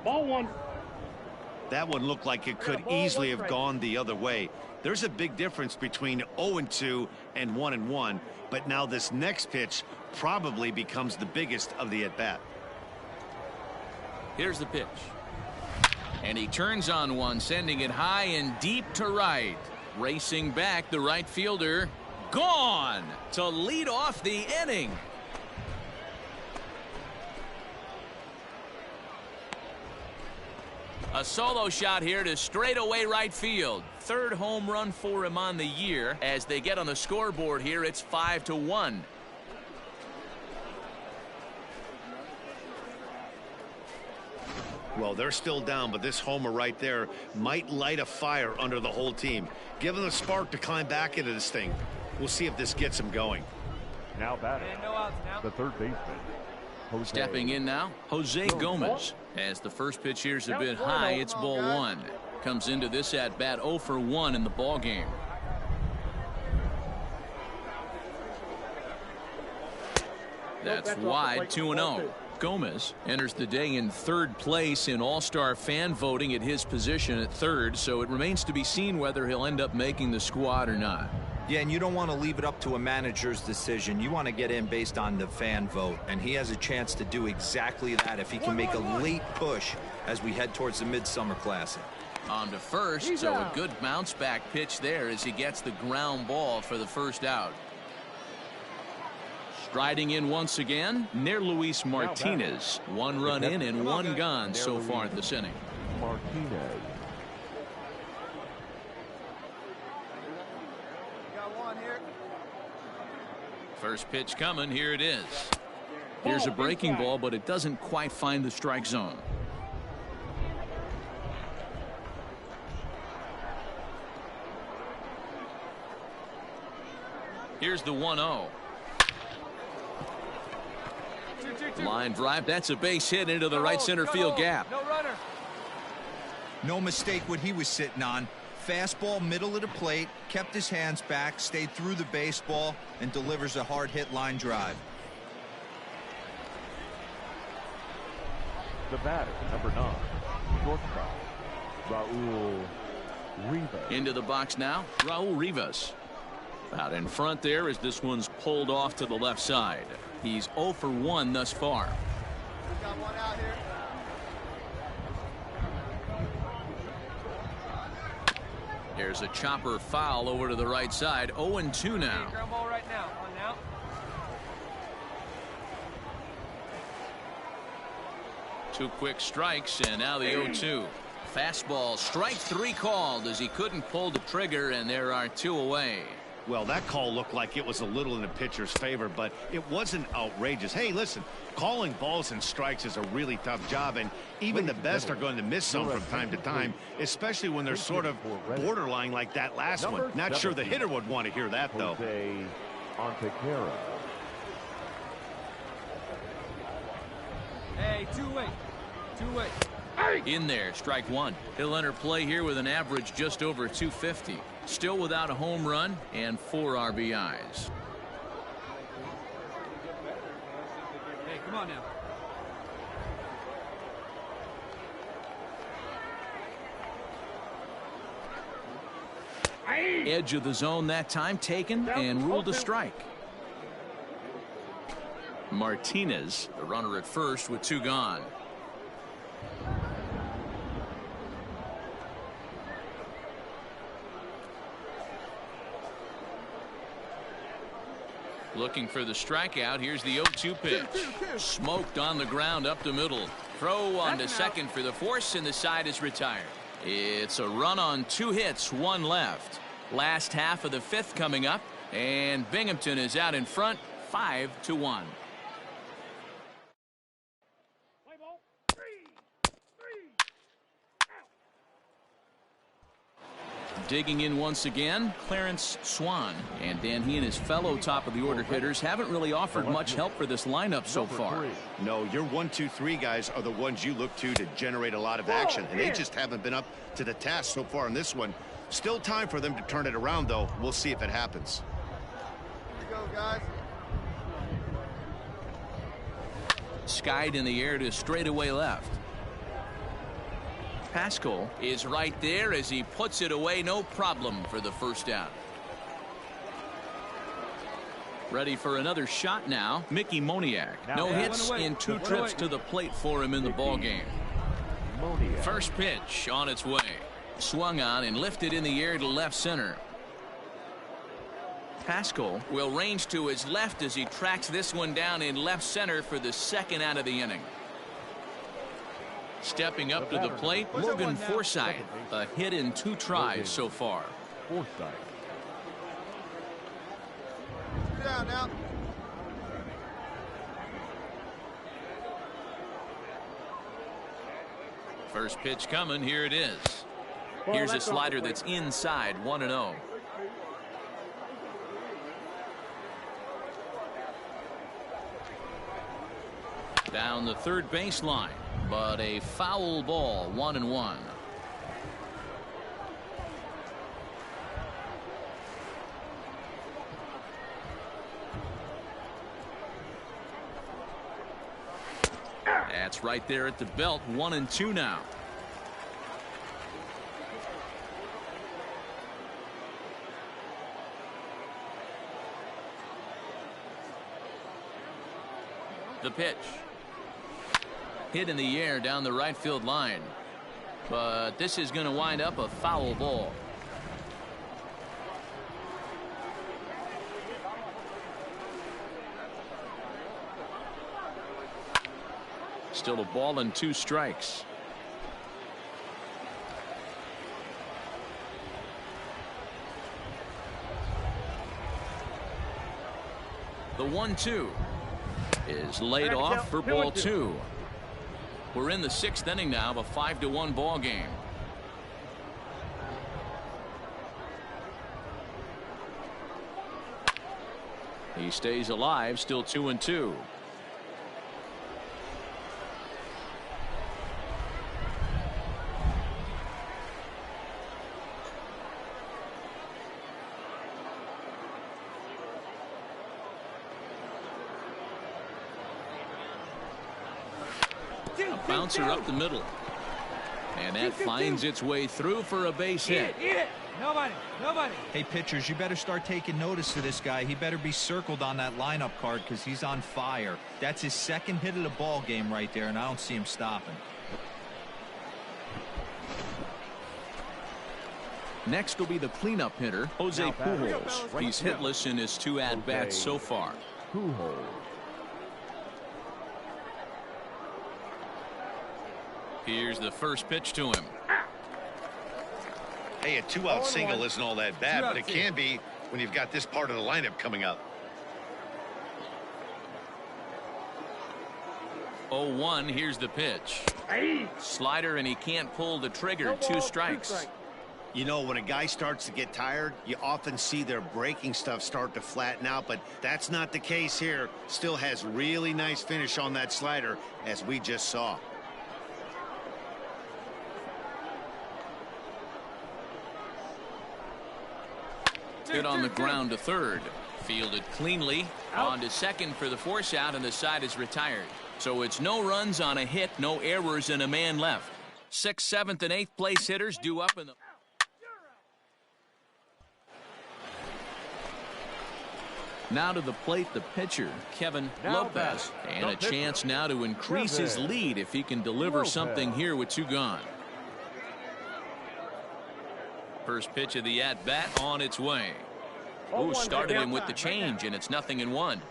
Ball 1. That one looked like it could easily have gone the other way. There's a big difference between 0-2 and 1-1, but now this next pitch probably becomes the biggest of the at-bat. Here's the pitch. And he turns on one, sending it high and deep to right. Racing back, the right fielder. Gone to lead off the inning. A solo shot here to straightaway right field. 3rd home run for him on the year. As they get on the scoreboard here, it's 5-1. Well, they're still down, but this homer right there might light a fire under the whole team. Give them a spark to climb back into this thing. We'll see if this gets them going. Now batting, No outs now. the 3rd baseman, Jose. Stepping in now, Jose Gomez. As the first pitch here's a bit high, it's ball 1. Comes into this at bat 0 for 1 in the ball game. That's wide, 2-0. Gomez enters the day in 3rd place in All-Star fan voting at his position at 3rd, so it remains to be seen whether he'll end up making the squad or not. Yeah, and you don't want to leave it up to a manager's decision. You want to get in based on the fan vote, and he has a chance to do exactly that if he can make a late push as we head towards the Midsummer Classic. On to first, so a good bounce back pitch there as he gets the ground ball for the first out. Striding in once again, Luis Martinez. 1 run in and 1 gone so far this inning. Martinez. First pitch coming. Here it is. Here's a breaking ball, but it doesn't quite find the strike zone. Here's the 1-0. Line drive. That's a base hit into the right center field gap. No runner. No mistake what he was sitting on. Fastball, middle of the plate, kept his hands back, stayed through the baseball, and delivers a hard hit line drive. The batter, number 9, shortstop, Raul Rivas. Into the box now, Raul Rivas. Out in front there as this one's pulled off to the left side. He's 0 for 1 thus far. We got one out here. There's a chopper foul over to the right side. 0-2 now. Ground ball right now. On now. Two quick strikes, and now the 0-2. Fastball, strike 3 called as he couldn't pull the trigger, and there are 2 away. Well, that call looked like it was a little in the pitcher's favor, but it wasn't outrageous. Hey, listen, calling balls and strikes is a really tough job, and even the best are going to miss some from time to time, especially when they're sort of borderline like that last one. Not sure the hitter would want to hear that, though. Jose Antequera. Hey, two-way. Two-way. In there, strike 1. He'll enter play here with an average just over 250. Still without a home run and 4 RBIs. Hey, come on now. Edge of the zone that time taken and ruled a strike. Martinez, the runner at first with 2 gone. Looking for the strikeout. Here's the 0-2 pitch. Smoked on the ground up the middle. Throw on to second for the force, and the side is retired. It's a run on 2 hits, 1 left. Last half of the 5th coming up, and Binghamton is out in front, 5-1. Digging in once again, Clarence Swan. And Dan, he and his fellow top-of-the-order hitters haven't really offered much help for this lineup so far. No, your 1, 2, 3 guys are the ones you look to generate a lot of action, and they just haven't been up to the task so far in this one. Still time for them to turn it around, though. We'll see if it happens. Here we go, guys. Skied in the air to straightaway left. Pascal is right there as he puts it away, no problem for the first out. Ready for another shot now, Mickey Moniak. No hits in 2 trips to the plate for him in the ballgame. First pitch on its way. Swung on and lifted in the air to left center. Pascal will range to his left as he tracks this one down in left center for the 2nd out of the inning. Stepping up to the plate, Logan Forsythe. A hit in 2 tries so far. Forsythe. Down now. First pitch coming. Here it is. Here's a slider that's inside, 1-0. Down the third baseline, but a foul ball, 1-1. That's right there at the belt, 1-2 now. The pitch. Hit in the air down the right field line. But this is going to wind up a foul ball. Still a ball and 2 strikes. The 1-2 is laid off for ball 2. We're in the 6th inning now of a 5-1 ball game. He stays alive, still 2-2. A bouncer up the middle. And that finds its way through for a base hit. Eat it. Nobody. Hey, pitchers, you better start taking notice of this guy. He better be circled on that lineup card because he's on fire. That's his 2nd hit of the ball game right there, and I don't see him stopping. Next will be the cleanup hitter, Jose Pujols. He's hitless in his 2 at-bats so far. Pujols. Here's the first pitch to him. Hey, a 2-out single isn't all that bad, but it can be when you've got this part of the lineup coming up. 0-1, here's the pitch. Slider, and he can't pull the trigger. 2 strikes. You know, when a guy starts to get tired, you often see their breaking stuff start to flatten out, but that's not the case here. Still has really nice finish on that slider, as we just saw. Hit on the ground to third. Fielded cleanly. On to second for the force out, and the side is retired. So it's no runs on a hit, no errors, and a man left. 6th, 7th, and 8th place hitters due up in the... Now to the plate, the pitcher, Kevin Lopez. And a chance now to increase his lead if he can deliver something here with 2 gone. First pitch of the at-bat on its way. Ooh, started him with the change, and it's 0-1.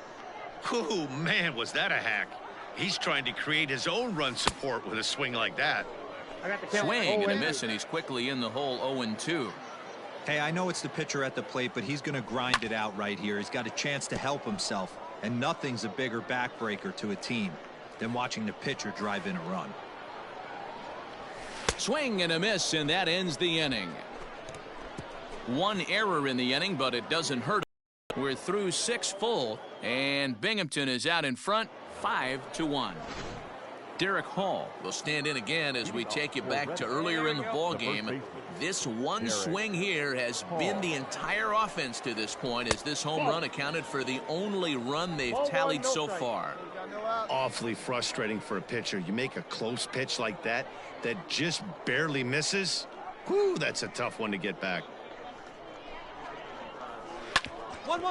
Ooh, man, was that a hack. He's trying to create his own run support with a swing like that. Swing and a miss, and he's quickly in the hole. 0-2. Hey, I know it's the pitcher at the plate, but he's going to grind it out right here. He's got a chance to help himself, and nothing's a bigger backbreaker to a team than watching the pitcher drive in a run. Swing and a miss, and that ends the inning. 1 error in the inning, but it doesn't hurt. We're through 6 full, and Binghamton is out in front, 5-1. Derek Hall will stand in again as we take you back to earlier in the ball game. This one swing here has been the entire offense to this point, as this home run accounted for the only run they've tallied so far. Awfully frustrating for a pitcher. You make a close pitch like that just barely misses. Whew, that's a tough one to get back.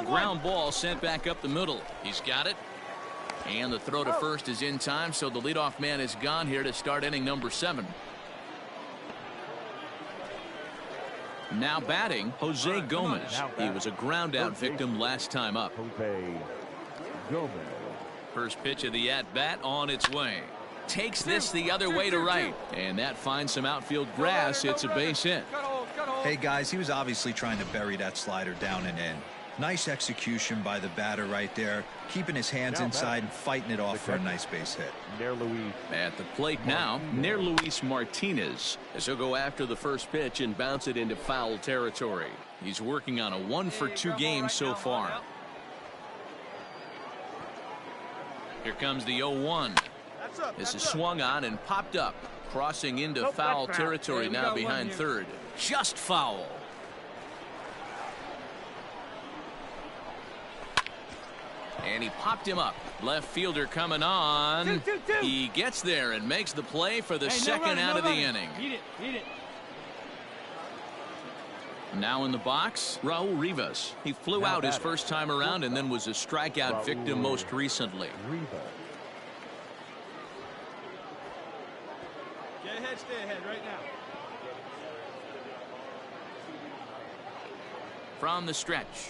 Ground ball sent back up the middle. He's got it. And the throw to first is in time, so the leadoff man is gone here to start inning number 7. Now batting, Jose Gomez. He was a ground out victim last time up. Jose Gomez. First pitch of the at-bat on its way. Takes this the other way to right. And that finds some outfield grass. It's a base hit. Hey, guys, he was obviously trying to bury that slider down and in. Nice execution by the batter right there, keeping his hands inside and fighting it off for a nice base hit. At the plate now, Luis Martinez, as he'll go after the first pitch and bounce it into foul territory. He's working on a 1-for-2 game so far. Here comes the 0-1. This is swung on and popped up, crossing into foul territory now behind third. Just foul. And he popped him up. Left fielder coming on. He gets there and makes the play for the second out of the inning. Eat it. Now in the box, Raul Rivas. He flew out his first time around and then was a strikeout victim most recently. I'd stay ahead right now. From the stretch.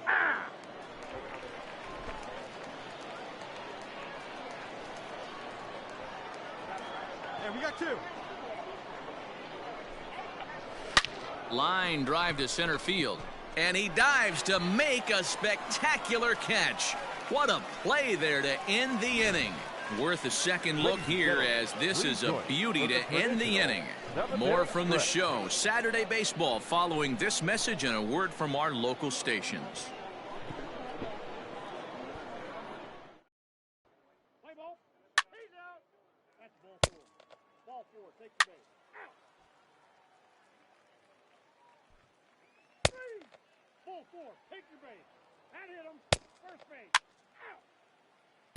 Hey, we got two. Line drive to center field. And he dives to make a spectacular catch. What a play there to end the inning. Worth a second look here, as this is a beauty to end the inning. More from the show. Saturday Baseball following this message and a word from our local stations. Play ball. He's out. That's ball four. Ball four. Take the base. Out. Three. Ball four. Take your base. That hit him. First base. Out.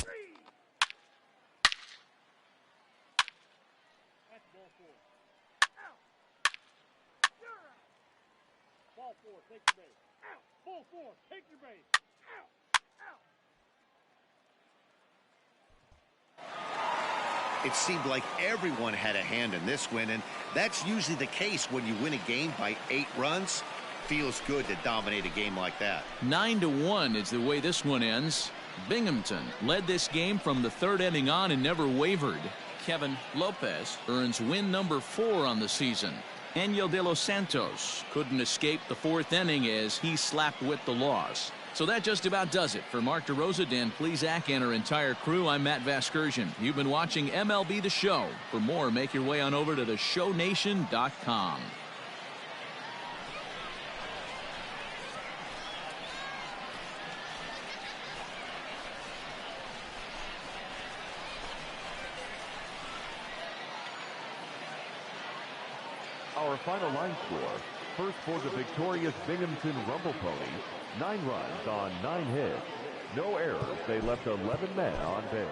Three. That's ball four. Out. You're out. Ball four. Take your base. Out. Ball four. Take your base. Out. Out. It seemed like everyone had a hand in this win, and that's usually the case when you win a game by 8 runs. Feels good to dominate a game like that. 9-1 is the way this one ends. Binghamton led this game from the 3rd inning on and never wavered. Kevin Lopez earns win number 4 on the season. Angel de los Santos couldn't escape the 4th inning as he slapped with the loss. So that just about does it. For Mark DeRosa, Dan Plesac, and our entire crew, I'm Matt Vasgersian. You've been watching MLB The Show. For more, make your way on over to theshownation.com. Our final line score. First for the victorious Binghamton Rumble Ponies, 9 runs on 9 hits. No errors. They left 11 men on base.